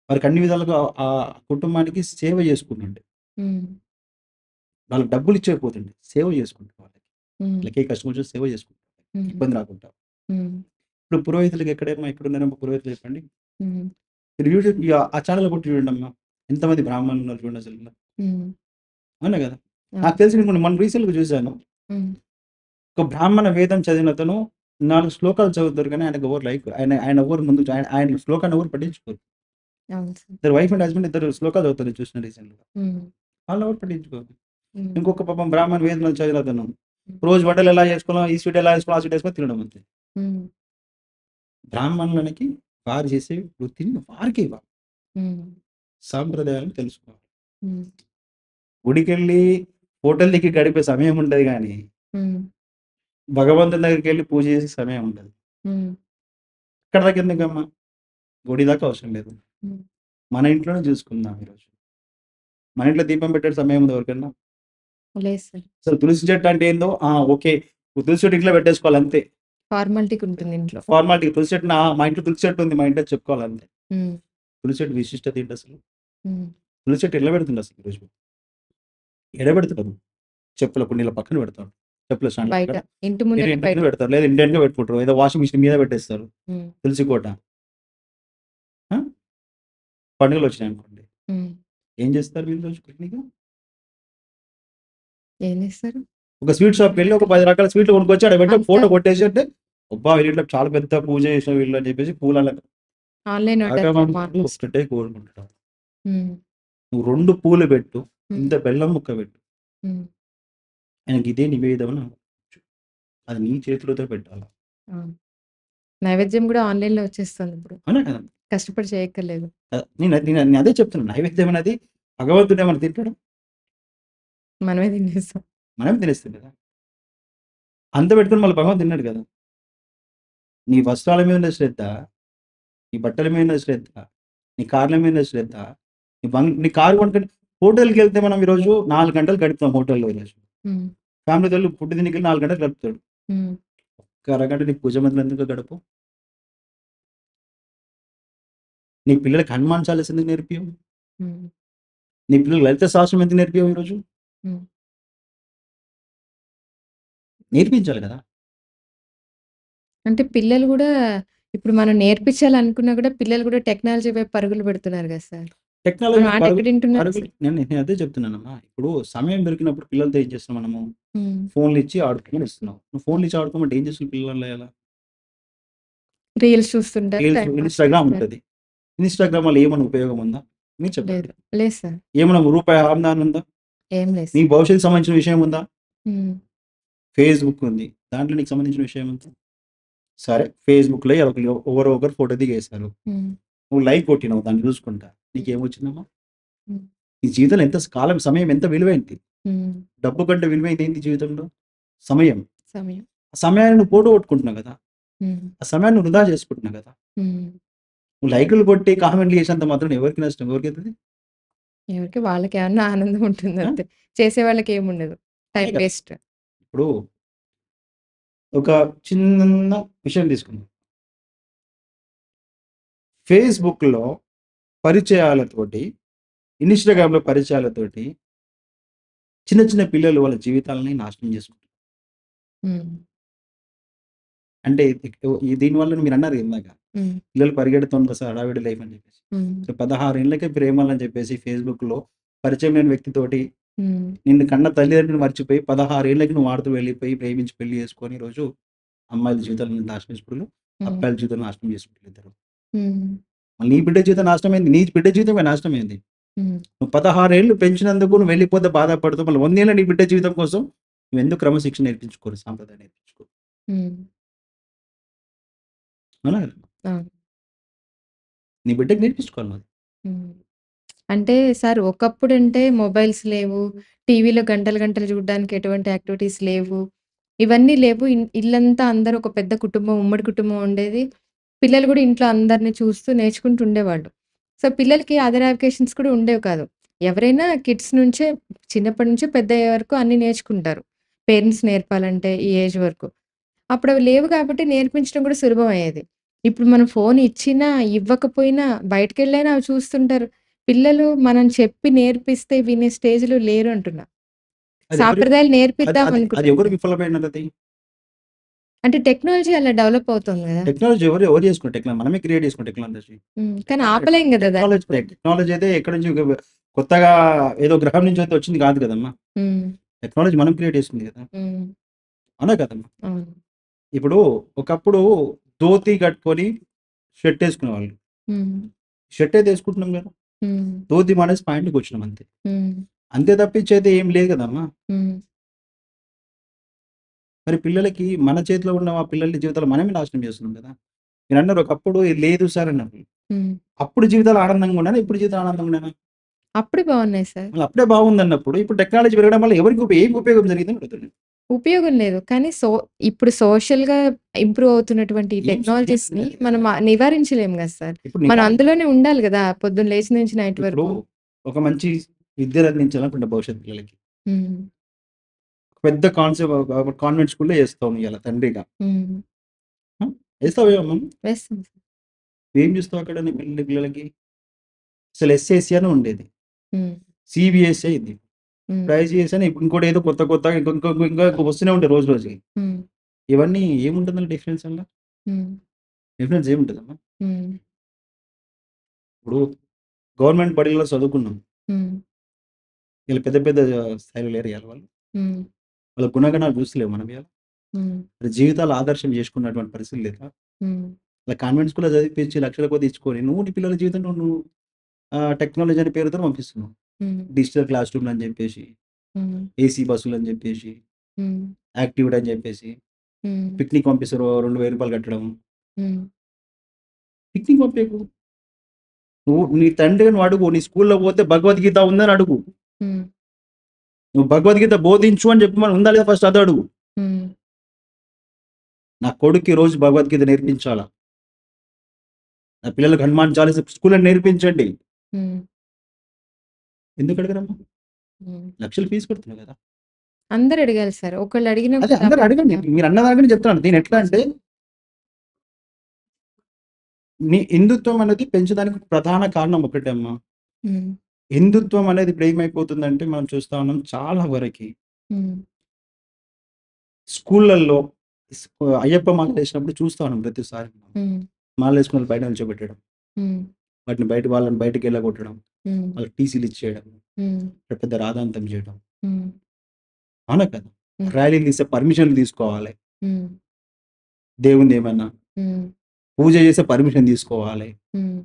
వారికి అన్ని విధాలుగా ఆ కుటుంబానికి సేవ చేసుకుంటుండే. హ్మ్. వాళ్ళకి డబ్బులు ఇచ్చేయకపోతుండే. సేవ చేసుకుంటుండే వాళ్ళకి. హ్మ్. లైక్ ఏ కష్టం వచ్చినా సేవ చేసుకుంటాం. హ్మ్. ఇబ్బంది రాకుండా. హ్మ్. ఇప్పుడు పురోహితులకి ఎక్కడున్నారమ్మా పురోహితులు చెప్పండి? హ్మ్. మీరు యూట్యూబ్ ఆ ఛానెల్ కొట్టి చూడండమ్మా. ఎంతమంది బ్రాహ్మణులు ఉన్నారు చూడండి అసలు. హ్మ్. అవునా కదా! నాకు అవును. తెలిసి నేను మొన్న రీసెంట్‌గా చూసాను. హ్మ్. ఒక బ్రాహ్మణ వేదం చదివినతను 4 శ్లోకాలు చదువుతారు కానీ ఆయనకు ఎవరు లైక్ ఆయన ఎవరు ముందు ఆయన శ్లోకాన్ని ఎవరు పట్టించుకోరు. అవును సార్. ఇద్దరు వైఫ్ అండ్ హస్బెండ్ ఇద్దరు శ్లోకాలు చదువుతారు నేను చూసిన రీసెంట్‌గా. హ్మ్. వాళ్ళని ఎవరు పట్టించుకోరు. హ్మ్. ఇంకొక పాపం బ్రాహ్మణ వేదం చదివినతను హ్మ్. రోజు వంటలు ఎలా చేసుకోవాలో, ఈ స్వీట్ ఎలా చేసుకోవాలో, ఆ స్వీట్ వేసుకొని తినడం అంతే. హ్మ్. బ్రాహ్మణులకి వారు చేసే వృత్తిని వారికే ఇవ్వాలి. హ్మ్. సాంప్రదాయాలను తెలుసుకోవాలి. హ్మ్. గుడికెళ్ళి హోటల్ దిగి గడిపే సమయం ఉండదు గానీ, హ్మ్. భగవంతుని దగ్గరికెళ్ళి పూజ చేసే సమయం ఉండదు. హ్మ్. ఇక్కడ దాకా ఎందుకమ్మా? గుడి దాకా అవసరం లేదు. హ్మ్. మన ఇంట్లోనే చూసుకుందాం ఈరోజు. మన ఇంట్లో దీపం పెట్టే సమయం ఉందా ఎవరికన్నా? లేదు సార్. అసలు తులసి చెట్టు అంటే ఏందో ఓకే. తులసి చెట్టు ఇంట్లో పెట్టేసుకోవాలి అంతే. ఫార్మాలిటీకి ఉంటుంది ఇంట్లో. ఫార్మాలిటీ తులసి చెట్టు మా ఇంట్లో తులసి చెట్టు ఉంది. మా ఇంట్లో చెప్పుకోవాలి అంతే. హ్మ్. తులసి చెట్టు విశిష్టత ఏంటసలు? హ్మ్. తులసి చెట్టు ఎట్లా పెడుతుంది అసలు ఈరోజు? ఎడ పెడతారు? చెప్పుల కుండీల పక్కన పెడతారు. చెప్పుల స్టాండ్‌ల బయట. పక్కన. ఇంటి మీరు ముందట ఇంటి బయట. ముందు పెడతారు. లేదా ఇంటి వెనక పెట్టుకుంటారు. ఏదో వాషింగ్ మిషన్ మీద పెట్టేస్తారు. హ్మ్. తులసి కోట. ఆ! పండుగలొచ్చినాయనుకోండి. హ్మ్. ఏం చేస్తారు మీరు రోజు పిక్నిక్? ఏం చేస్తారు? ఒక స్వీట్ షాప్‌కెళ్ళి ఒక 10 రకాల స్వీట్లు కొనుక్కొచ్చి ఆడ పెట్టి ఒక అంతా ఫోటో కొట్టేసి అంటే, అబ్బా! వీళ్ళిట్లా చాలా పెద్ద పూజ చేసిన వీళ్ళు అని చెప్పేసి పూలల్ల ఆన్‌లైన్ ఆర్డర్స్ ఏమో ఆగమనుకుంటూ ఆల్‌మోస్ట్. ఒక్కటే కోరుకుంటాం. హ్మ్. నువ్వు 2 పూలు పెట్టు, హ్మ్. ఇంత బెల్లం ముక్క పెట్టు. హ్మ్. ఆయనకి ఇదే నివేదన అనుకోవచ్చు. అది నీ చేతులతో పెట్టాల. అవును. నైవేద్యం గూడా ఆన్‌లైన్‌లో వచ్చేస్తుంది ఇప్పుడు. అవునా కదా! కష్టపడి చేయక్కర్లేదు. నేను అదే చెప్తున్నా. నైవేద్యం అనేది భగవంతుడేమన్నా తింటాడా? మనమే తినేస్తాం. మనం తినేస్తాం కదా! అంత పెట్టుకొని మళ్ళీ భగవంతుడు తినడు కదా! నీ వస్త్రాల మీద ఉన్న శ్రద్ధ, నీ బట్టల మీద ఉన్న శ్రద్ధ, నీ కార్ల మీద ఉన్న శ్రద్ధ, నీ కారు కొనుక్కొని హోటల్‌కెళ్తే మనం ఈరోజు 4 గంటలు గడుపుతాం హోటల్‌లో ఈరోజు. హ్మ్. ఫ్యామిలీతోళ్ళు ఫుడ్ తినేకెళ్ళి 4 గంటలు గడుపుతాడు. హ్మ్. ఒక్క అరగంట నీ పూజ మందిరం ఎందుకు గడుపు? నీ పిల్లలకి హనుమాన్ చాలీసా ఎందుకు నేర్పియవు? హ్మ్. నీ పిల్లలకి లలిత సహస్రం ఎందుకు నేర్పియవు ఈరోజు? హ్మ్. నేర్పించాలి కదా! అంటే పిల్లలు గూడా ఇప్పుడు మనం నేర్పించాలనుకున్నా గూడా పిల్లలు గూడా టెక్నాలజీ వైపు పరుగులు పెడుతున్నారు గదా సార్! మన టెక్నాలజీ మాట పరుగులు ఎక్కడింటున్నారసలు? పరుగులు నేను అదే చెప్తున్నానమ్మా. ఇప్పుడు సమయం దొరికినప్పుడు పిల్లలతో ఏం చేస్తున్నాం మనము? హ్మ్. ఫోన్‌లిచ్చి ఆడుకోమని ఇస్తున్నాం. నువ్వు ఫోన్‌లిచ్చి ఆడుకోమంటే ఏం చేస్తున్నారు పిల్లలు అలా? రీల్స్ చూస్తుంటారు. రీల్స్, టైమ్ పాస్ ఇన్‌స్టాగ్రామ్ చేస్తారు. ఉంటది. ఇన్‌స్టాగ్రామ్ వల్ల ఏమన్నా ఉపయోగం ఉందా? మీరు చెప్పండి. లేదు. లేదు సార్. ఏమన్నా రూపాయి ఆదాయం ఉందా? ఏం లేదు నీ సార్. భవిష్యత్తుకు సంబంధించిన విషయం ఉందా? హ్మ్. ఫేస్‌బుక్ ఉంది. దాంట్లో నీకు సంబంధించిన విషయం ఎంత? సరే ఫేస్‌బుక్‌లో ఎవరో ఒకరు ఫోటో దిగేశారు. హ్మ్. నువ్వు లైక్ కొట్టినావు దాన్ని చూసుకుంటా. హ్మ్. నీకేమొచ్చిందమ్మా? హ్మ్. నీ జీవితంలో సమయం ఎంత విలువైంది. హ్మ్. డబ్బు కంటే విలువైంది ఏంది జీవితంలో? సమయం. సమయం. ఆ సమయాన్ని నువ్వు పోగొట్టుకుంటున్నావు కదా! హ్మ్. ఆ సమయాన్ని నువ్వు వృధా చేసుకుంటున్నావు కదా! హ్మ్. నువ్వు లైకులు కొట్టి, కామెంట్లు చేసేంత మాత్రాన ఎవరికి నష్టం? ఎవరికైతది? ఎవరికి వాళ్ళకేమన్నా ఆనందం ఆ! ఉంటుందంతే. చేసేవాళ్ళకేముండదు. అదే టైమ్ కదా! వేస్ట్. ఇప్పుడు ఒక చిన్న విషయం తీసుకుందాం. ఫేస్‌బుక్‌లో పరిచయాలతోటి, ఇన్‌స్టాగ్రామ్‌లో పరిచయాలతోటి చిన్న చిన్న పిల్లలు వాళ్ళ జీవితాలని నాశనం చేసుకుంటారు. హ్మ్. అంటే దీనివల్ల మీరన్నారు ఇందాక. హ్మ్. పిల్లలు పరిగెడుతుంటారు సార్ హడావిడి లైఫ్ అని చెప్పేసి. హ్మ్. 16 ఏళ్ళకే ప్రేమలని చెప్పేసి ఫేస్‌బుక్‌లో పరిచయం లేని వ్యక్తితోటి హ్మ్. నిన్ను కన్న తల్లిదండ్రులను మర్చిపోయి 16 ఏళ్ళకి నువ్వు వాడితో వెళ్ళిపోయి ప్రేమించి పెళ్లి చేసుకొని ఈరోజు అమ్మాయిల జీవితాలను నాశనం చేసుకుంటున్నారు. హ్మ్. అబ్బాయిల జీవితాలను నాశనం చేసుకుంటున్నారు ఇద్దరు. హ్మ్. మళ్ళీ నీ బిడ్డ జీవితం నాశనమైంది. నీ బిడ్డ జీవితమే నాశనమైంది. హ్మ్. నువ్వు 16 ఏళ్ళు పెంచినందుకు నువ్వు వెళ్ళిపోతే బాధపడుతూ మళ్ళీ 100 ఏళ్ళ నీ బిడ్డ జీవితం కోసం నువ్వెందుకు క్రమశిక్షణ నేర్పించుకోరు? సాంప్రదాయం నేర్పించుకోరు. హ్మ్. అవునా కదా! అవును. నీ బిడ్డకి నేర్పించుకోవాలి నువ్వు. హ్మ్. అంటే సార్ ఒకప్పుడంటే మొబైల్స్ లేవు. టీవీలో గంటలు గంటలు చూడడానికి ఎటువంటి యాక్టివిటీస్ లేవు. ఇవన్నీ లేవు. ఇల్లంతా అందరూ ఒక పెద్ద కుటుంబం, ఉమ్మడి కుటుంబం ఉండేది. పిల్లలు గూడా ఇంట్లో అందరిని చూస్తూ నేర్చుకుంటూ ఉండేవాళ్ళు. సో, పిల్లలకి అదర్ అకేషన్స్ కూడా ఉండేవి కాదు. ఎవరైనా కిడ్స్ నుంచే చిన్నప్పటి నుంచి పెద్దయ్యే వరకు అన్నీ నేర్చుకుంటారు. పేరెంట్స్ నేర్పాలంటే ఈ ఏజ్ వరకు. అప్పుడవి లేవు కాబట్టి నేర్పించడం కూడా సులభమయ్యేది. ఇప్పుడు మనం ఫోన్ ఇచ్చినా, ఇవ్వకపోయినా బయటికెళ్ళైనా అవి చూస్తుంటారు. పిల్లలు మనం చెప్పి నేర్పిస్తే వినే స్టేజ్‌లో లేరు అంటున్నా. అది ఎవరు సాంప్రదాయాలు అది నేర్పిద్దాం అది అది ఎవరు అనుకుంటున్నారు. విఫలమైనది అది? అంటే టెక్నాలజీ అలా డెవలప్ అవుతుంది గదా! టెక్నాలజీ ఎవరు చేసుకున్నారు టెక్నాలజీ? మనమే క్రియేట్ చేసుకున్న టెక్నాలజీ. కానీ ఆపలేం గదా దాన్ని. టెక్నాలజీ అయితే ఎక్కడి నుంచి కొత్తగా ఏదో గ్రహం నుంచి అయితే వచ్చింది కాదు కదమ్మా! హ్మ్. టెక్నాలజీ మనం క్రియేట్ చేసింది కదా! హ్మ్. అవునా కదమ్మా! అవును. ఇప్పుడు ఒకప్పుడు ధోతి కట్టుకొని షర్ట్ ఏసుకునేవాళ్ళు. హ్మ్. షర్ట్ అయితే ఏసుకుంటున్నాం కదా! హ్మ్. ధోతి మానేసి ప్యాంట్‌కొచ్చినాం అంతే. హ్మ్. అంతే తప్పించి అయితే ఏం లేదు కదమ్మా! హ్మ్. మరి పిల్లలకి మన చేతిలో ఉన్న ఆ పిల్లల జీవితాలు మనమే నాశనం చేస్తున్నాం కదా! మీరన్నారు ఒకప్పుడు ఇది లేదు సార్ అన్నారు. హ్మ్. అప్పుడు జీవితాలు ఆనందంగా ఉన్నానా? ఇప్పుడు జీవితాలు ఆనందంగా ఉన్నానా? అప్పుడే బావున్నాయి సార్. మళ్ళీ అప్పుడే బాగుందన్నప్పుడు ఇప్పుడు టెక్నాలజీ పెరగడం వల్ల ఎవరికి ఏం ఉపయోగం జరిగిందని అడుగుతున్నాను. ఉపయోగం లేదు. కానీ ఇప్పుడు సోషల్‌గా ఇంప్రూవ్ అవుతున్నటువంటి ఈ టెక్నాలజీస్‌ని మనం నివారించలేము గదా సార్. ఇప్పుడు మనం అందులోనే ఉండాలి గదా! పొద్దున్న లేచిన నుంచి నైట్ ఇప్పుడు వరకు. ఒక మంచి విద్యను అందించాలనుకుంటా భవిష్యత్ పిల్లలకి. హ్మ్. పెద్ద కాన్వెంట్ స్కూల్‌లో ఏస్తావు ఇయాల తండ్రిగా. హ్మ్. ఆ! ఏస్తావేమో వేస్తాం సార్. ఏం చూస్తావు అక్కడ నీ పిల్లలకి? అసలు ఎస్ఎస్‌సి అని ఉండేది. హ్మ్. సీబీఎస్‌ఈ అయింది. హ్మ్. ఇప్పుడు ఐసీఎస్‌ఈ అని ఇంకోటి ఏదో కొత్తగా ఇంకా వస్తూనే ఉంటాయి రోజు రోజుకి. హ్మ్. ఇవన్నీ ఏముంటుందండి డిఫరెన్స్ అందులో? హ్మ్. డిఫరెన్స్ ఏముంటదమ్మా? హ్మ్. ఇప్పుడు గవర్నమెంట్ బడిలో చదువుకున్నాం. హ్మ్. వీళ్ళు పెద్ద పెద్ద స్థాయిలో లేరు ఇయాల వాళ్ళు. హ్మ్. వాళ్ళ గుణగణాలు చూస్తలేము మనం ఇయాల. హ్మ్. వాళ్ళ జీవితాలు ఆదర్శం చేసుకున్నటువంటి పరిస్థితి లేదా? హ్మ్. అలా కాన్వెంట్ స్కూల్‌లో చదివిపించి లక్షల కొద్దీ ఇచ్చుకొని నువ్వు నీ పిల్లల జీవితంలో నువ్వు టెక్నాలజీ అనే పేరుతో పంపిస్తున్నావు. హ్మ్. డిజిటల్ క్లాస్ రూమ్‌లు అని చెప్పేసి, హ్మ్. ఏసీ బస్సులు అని చెప్పేసి, హ్మ్. యాక్టివిటీ అని చెప్పేసి, హ్మ్. పిక్నిక్ పంపిస్తారు. రూ. 2000 కట్టడం. హ్మ్. పిక్నిక్ పంపియకు. నువ్వు నీ తండ్రిని నువ్వు అడుగు. నీ స్కూల్‌లో పోతే భగవద్గీత ఉందని అడుగు. హ్మ్. నువ్వు భగవద్గీత బోధించు అని చెప్పమని ఉందా లేదా ఫస్ట్ అది అడుగు. హ్మ్. నా కొడుక్కి రోజు భగవద్గీత నేర్పించాలా. నా పిల్లలకు హనుమాన్ చాలీసా స్కూల్‌లో నేర్పించండి. హ్మ్. ఎందుకు అడగరమ్మా? హ్మ్. లక్షలు ఫీజు కడుతున్నావు కదా! అందరూ అడగాలి సార్. ఒకళ్ళు అదే అడిగినప్పుడు అందరూ అడగండి. తప్పేముందా? మీరు అన్నదానికనే చెప్తున్నాను. నేను ఎట్లా అంటే హిందుత్వం అనేది పెంచడానికి ప్రధాన కారణం ఒకటే అమ్మా. హ్మ్. హిందుత్వం అనేది ఇప్పుడు ఏమైపోతుందంటే మనం చూస్తా ఉన్నాం చాలా వరకి హ్మ్. స్కూళ్ళల్లో అయ్యప్ప మాలలేసినప్పుడు చూస్తా ఉన్నాం ప్రతిసారి. హ్మ్. మాలలేసుకున్నోళ్ళు బయట నిల్చోబెట్టడం. హ్మ్. వాళ్ళని బయటికెళ్ళగొట్టడం. హ్మ్. వాళ్ళకి టీసీలు ఇచ్చేయడం. హ్మ్. పెద్ద రాద్ధాంతం చేయడం. హ్మ్. అవునా కదా! హ్మ్. ర్యాలీలు తీస్తే పర్మిషన్‌లు తీసుకోవాలి. హ్మ్. దేవునిదేమన్నా హ్మ్. పూజ చేస్తే పర్మిషన్ తీసుకోవాలి. హ్మ్.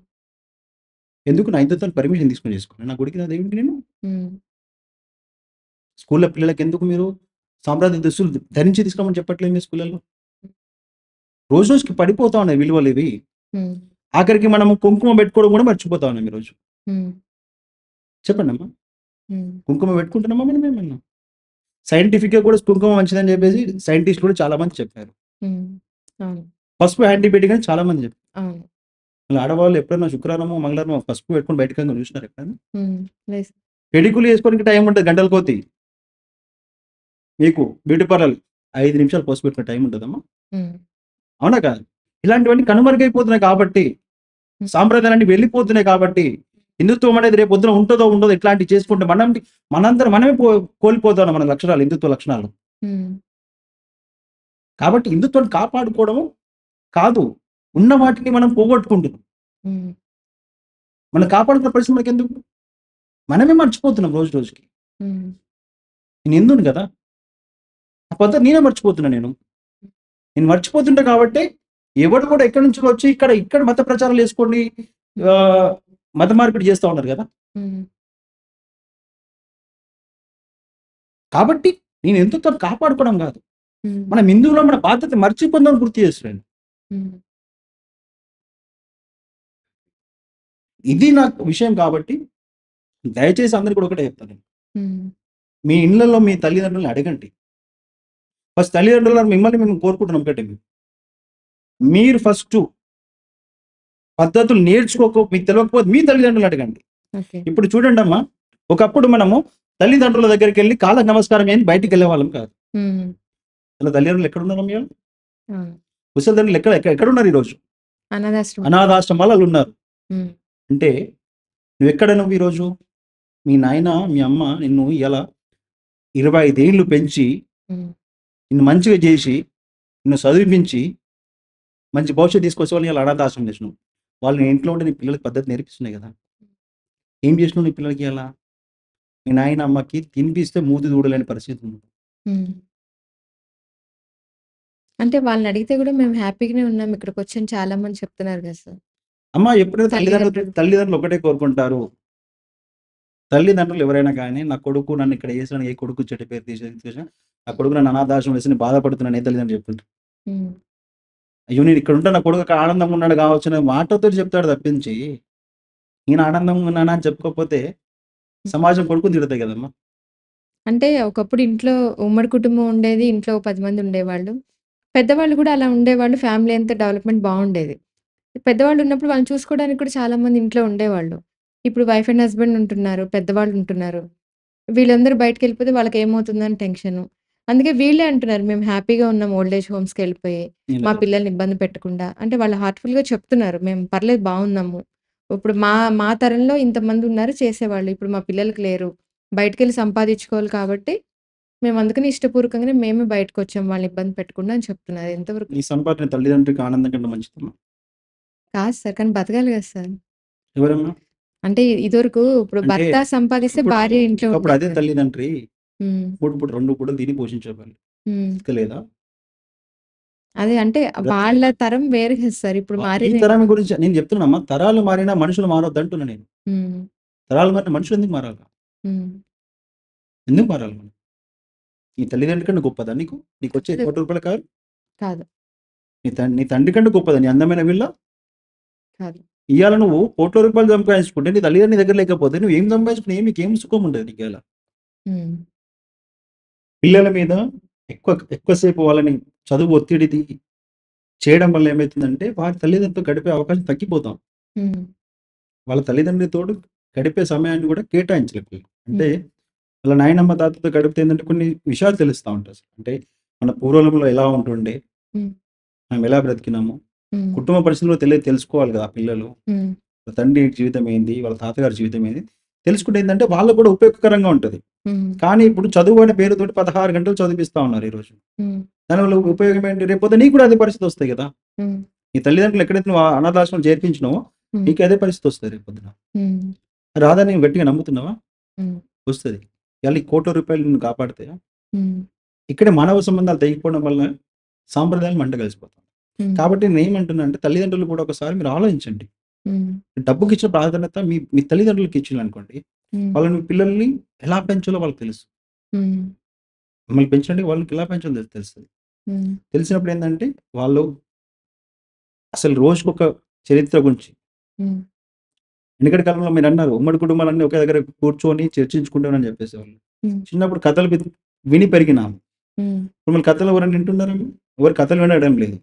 ఎందుకు నా హిందుత్వాన్ని పర్మిషన్ తీసుకొని చేసుకోను. నా గుడికి, నా దేవుడికి నేను హ్మ్. స్కూల్‌లో పిల్లలకెందుకు మీరు సాంప్రదాయ దుస్తులు ధరించి తీసుకురమ్మని చెప్పట్లేదు మీ స్కూళ్ళల్లో? రోజు రోజుకి పడిపోతా ఉన్నాయి విలువలివి. హ్మ్. ఆఖరికి మనము కుంకుమ పెట్టుకోవడం కూడా మర్చిపోతా ఉన్నాం ఈరోజు. హ్మ్. చెప్పండమ్మా. హ్మ్. కుంకుమ పెట్టుకుంటున్నామా మనమేమన్నా? సైంటిఫిక్‌గా కూడా కుంకుమ మంచిదని చెప్పేసి సైంటిస్ట్‌లు కూడా చాలా మంది చెప్పారు. హ్మ్. అవును. పసుపు యాంటీబయాటిక్ అని చాలా మంది చెప్పారు. అవును. మళ్ళీ ఆడవాళ్ళు ఎప్పుడైనా శుక్రవారమో, మంగళవారమో పసుపు పెట్టుకొని బయటికెళ్ళిన చూసినారా ఎప్పుడైనా? హ్మ్. లేదు. పెడికులు చేసుకోనికి టైం ఉంటది గంటల కొద్దీ. మీకు బ్యూటీ పార్లర్ 5 నిమిషాలు పసుపు పెట్టుకునే టైం ఉంటదమ్మా? హ్మ్. అవునా కాదా? ఇలాంటివన్నీ కనుమరుగైపోతున్నాయి కాబట్టి, హ్మ్. సాంప్రదాయాలన్నీ వెళ్ళిపోతున్నాయి కాబట్టి, హిందుత్వం అనేది రేపొద్దున ఉంటదో, ఉండదో ఇట్లాంటివి చేసుకుంటే మనందరం మనమే కోల్పోతున్నాం మన లక్షణాలు, హిందుత్వ లక్షణాలు. హ్మ్. కాబట్టి హిందుత్వాన్ని కాపాడుకోవడం కాదు. ఉన్న వాటిని మనం పోగొట్టుకుంటున్నాం. హ్మ్. మనం కాపాడుకునే పరిస్థితి మనకెందుకు? మనమే మర్చిపోతున్నాం రోజు రోజుకి. హ్మ్. నేను హిందువుని కదా! ఆ పద్ధతి నేనే మర్చిపోతున్నా నేను. నేను మర్చిపోతుంటా కాబట్టే ఎవడు కూడా ఎక్కడి నుంచో వచ్చి ఇక్కడ మత ప్రచారాలు చేసుకోండి. ఆహ్, మత మార్పిడి చేస్తా ఉన్నారు కదా! హ్మ్. కాబట్టి నేను హిందుత్వాన్ని కాపాడుకోవడం కాదు. హ్మ్. మనం హిందువులం మన బాధ్యత మర్చిపోద్దామని గుర్తు చేస్తున్నాను. హ్మ్. ఇది నాకు విషయం కాబట్టి దయచేసి అందరికి కూడా ఒకటే చెప్తాను నేను. హ్మ్. మీ ఇళ్లలో మీ తల్లిదండ్రులని అడగండి. ఫస్ట్ తల్లిదండ్రులను మిమ్మల్ని మేము కోరుకుంటున్నాం ఒకటే మేము. మీరు ఫస్టు పద్ధతులు మీకు తెలవకపోతే మీ తల్లిదండ్రులను అడగండి. ఓకే. ఇప్పుడు చూడండమ్మా, ఒకప్పుడు మనము తల్లిదండ్రుల దగ్గరికెళ్లి కాళ్ళకి నమస్కారం చేయని బయటికెళ్ళేవాళ్ళం కాదు. హ్మ్. అసలు తల్లిదండ్రులు ఎక్కడున్నారమ్మా ఇయాల? అవును. ముసలి తల్లులు ఎక్కడున్నారు ఈరోజు? అనాథాశ్రమం. అనాథాశ్రమాలలో ఉన్నారు. హ్మ్. అంటే నువ్వెక్కడ నువ్వు ఈరోజు? మీ నాయన, మీ అమ్మ నిన్ను ఇయాల 25 ఏళ్ళు పెంచి, హ్మ్. నిన్ను మంచిగా చేసి, నిన్ను చదివిపించి, మంచి భవిష్యత్తు తీసుకొచ్చే వాళ్ళని ఇవాళ అనాథాశ్రమం చేసినావు. వాళ్ళు నీ ఇంట్లో ఉండి నీ పిల్లలకి పద్ధతి నేర్పిస్తున్నాయి కదా! ఏం చేసినావు నీ పిల్లలకి ఇయాల? మీ నాయన, అమ్మకి తినిపిస్తే మూతి చూడలేని పరిస్థితి ఉంది. హ్మ్. అంటే వాళ్ళనడిగితే గూడా మేము హ్యాపీగానే ఉన్నాం ఇక్కడికొచ్చని చాలా మంది చెప్తున్నారు గదా సార్. అమ్మ ఎప్పుడైతే తల్లిదండ్రులు. తల్లిదండ్రులు ఒకటే కోరుకుంటారు. తల్లిదండ్రులు ఎవరైనా కానీ, నా కొడుకు నన్ను ఇక్కడ చేసినా, ఏ కొడుకు చెడ్డ పేరు తీసేసినా, నా కొడుకు నన్ను అనాథాశ్రమం వేసి నేను బాధపడుతున్నాను ఏ తల్లిదండ్రులు చెప్పుకుంటారు. హ్మ్. అయ్యో! నేను ఇక్కడ ఉంటే నా కొడుకు అక్కడ ఆనందంగా ఉన్నాడు కావచ్చు అనే మాటతోటి చెప్తాడు తప్పించి, నేను ఆనందంగా ఉన్నానా అని చెప్పుకోకపోతే హ్మ్. సమాజం కొడుకుని తిడతాయి కదమ్మా! అంటే ఒకప్పుడు ఇంట్లో ఉమ్మడి కుటుంబం ఉండేది. ఇంట్లో ఓ 10 మంది ఉండేవాళ్ళు. పెద్దవాళ్ళు గూడా అలా ఉండేవాళ్ళు. ఫ్యామిలీ అంతా డెవలప్‌మెంట్ బావుండేది. పెద్దవాళ్ళు ఉన్నప్పుడు వాళ్ళని చూసుకోవడానికి కూడా చాలా మంది ఇంట్లో ఉండేవాళ్ళు. ఇప్పుడు వైఫ్ అండ్ హస్బెండ్ ఉంటున్నారు. పెద్దవాళ్ళు ఉంటున్నారు. వీళ్ళందరూ బయటికెళ్ళిపోతే వాళ్ళకేమవుతుందని టెన్షను. అందుకే వీళ్ళే అంటున్నారు, "మేము హ్యాపీగా ఉన్నాం ఓల్డ్ ఏజ్ హోమ్స్‌కెళ్ళిపోయి. మా నేను పిల్లల్ని ఇబ్బంది పెట్టకుండా." అంటే వాళ్ళు హార్ట్‌ఫుల్‌గా చెప్తున్నారు. "మేము పర్లేదు బావున్నాము. ఇప్పుడు మా మా తరంలో ఇంతమందున్నారు చేసేవాళ్ళు. ఇప్పుడు మా పిల్లలకి లేరు. బయటికెళ్ళి సంపాదించుకోవాలి కాబట్టి, మేము అందుకని ఇష్టపూర్వకంగానే మేమే బయటకొచ్చాం వాళ్ళని ఇబ్బంది పెట్టకుండా" అని చెప్తున్నారు. ఎంతవరకు నీ సంపాదన తల్లిదండ్రులకి ఆనందం కంటే మంచిదమ్మా. కాదు సార్. కానీ బతకాలి గదా సార్! ఎవరమ్మా? అంటే ఇదివరకు ఇప్పుడు అంటే భర్త సంపాదిస్తే ఒకప్పుడు భార్య ఇంట్లో ఒకప్పుడు ఉండేది అదే కదా! తల్లిదండ్రి హ్మ్. 2 పూటలు తిని పోషించేవాళ్ళు. హ్మ్. బతకలేదా? అదే అంటే కదా! వాళ్ళ తరం వేరు కదా సార్. ఇప్పుడు ఈ మారినాయి తరం కదా! గురించి నేను చెప్తున్నానమ్మా. తరాలు మారినా మనుషులు మారొద్దంటున్నా నేను. హ్మ్. తరాలు మారిన మనుషులు ఎందుకు మారాలి? హ్మ్. ఎందుకు మారాలి మనం? నీ తల్లిదండ్రుల కంటే గొప్పదా నీకు? నీకొచ్చే కాదు. ₹1,00,00,000 కారు? కాదు. నీ తండ్రి కంటే గొప్పదా నీ అందమైన విల్ల? కాదు. ఇయ్యాల నువ్వు ₹1,00,00,000 సంపాదించుకుంటే నీ తల్లిదండ్రులు నీ దగ్గర లేకపోతే నువ్వేం సంపాదించుకుని నీకేం సుఖం ఉండదు నీకియాల. హ్మ్. పిల్లల మీద ఎక్కువ సేపు వాళ్ళని చదువు ఒత్తిడిది చేయడం వల్ల ఏమైతుందంటే వారి తల్లిదండ్రులతో గడిపే అవకాశం తగ్గిపోతాం. హ్మ్. వాళ్ళ తల్లిదండ్రులతోటి గడిపే సమయాన్ని కూడా కేటాయించలేకపోయాం. హ్మ్. అంటే వాళ్ళ నాయనమ్మ, తాతతో గడిపితే ఏందంటే కొన్ని విషయాలు తెలుస్తా ఉంటాయి అసలు. అంటే మన పూర్వలంలో ఎలా ఉంటుండే, హ్మ్. మనం ఎలా బ్రతికినాము, హ్మ్. కుటుంబ పరిస్థితులు తెలుసుకోవాలి కదా పిల్లలు. హ్మ్. వాళ్ళ తండ్రి జీవితం ఏంది, వాళ్ళ తాతగారి జీవితం ఏంది, తెలుసుకుంటే ఏందంటే వాళ్ళకి కూడా ఉపయోగకరంగా ఉంటది. హ్మ్. కానీ ఇప్పుడు చదువు అనే పేరుతోటి 16 గంటలు చదివిస్తా ఉన్నారు ఈరోజు. హ్మ్. దానివల్ల ఉపయోగం ఏంటి? రేపొద్దున నీకు కూడా అదే పరిస్థితి వస్తాయి కదా! హ్మ్. నీ తల్లిదండ్రులు ఎక్కడైతే నువ్వు అనాథాశ్రమం చేర్పించినావో హ్మ్. నీకు అదే పరిస్థితి వస్తది రేపొద్దున. హ్మ్. రాదని నువ్వు గట్టిగా నమ్ముతున్నావా? హ్మ్. వస్తది. ఇయాల ఈ ₹1,00,00,000 నిన్ను కాపాడితే హ్మ్. ఇక్కడే మానవ సంబంధాలు తెగిపోవడం వల్ల సాంప్రదాయాలు మంట కలిసిపోతాయి. హ్మ్. కాబట్టి నేనేమంటున్నా అంటే తల్లిదండ్రులు కూడా ఒకసారి మీరు ఆలోచించండి. హ్మ్. డబ్బుకిచ్చిన ప్రాధాన్యత మీ మీ తల్లిదండ్రులకి ఇచ్చిర్రనుకోండి, హ్మ్. వాళ్ళు మీ పిల్లల్ని ఎలా పెంచాలో వాళ్ళకి తెలుసు. హ్మ్. మిమ్మల్ని పెంచడానికి వాళ్ళకి ఎలా పెంచాలో తెలుస్తది. హ్మ్. తెలిసినప్పుడు ఏందంటే వాళ్ళు అసలు రోజుకొక చరిత్ర గురించి హ్మ్. వెనకటి కాలంలో మీరన్నారు ఉమ్మడి కుటుంబాలన్నీ ఒకే దగ్గర కూర్చొని చర్చించుకుంటామని చెప్పేసేవాళ్ళు. హ్మ్. చిన్నప్పుడు కథలు విని పెరిగినాం. హ్మ్. ఇప్పుడు మళ్ళీ కథలు ఎవరైనా వింటున్నారా? ఎవరు కథలు వినడం లేదు.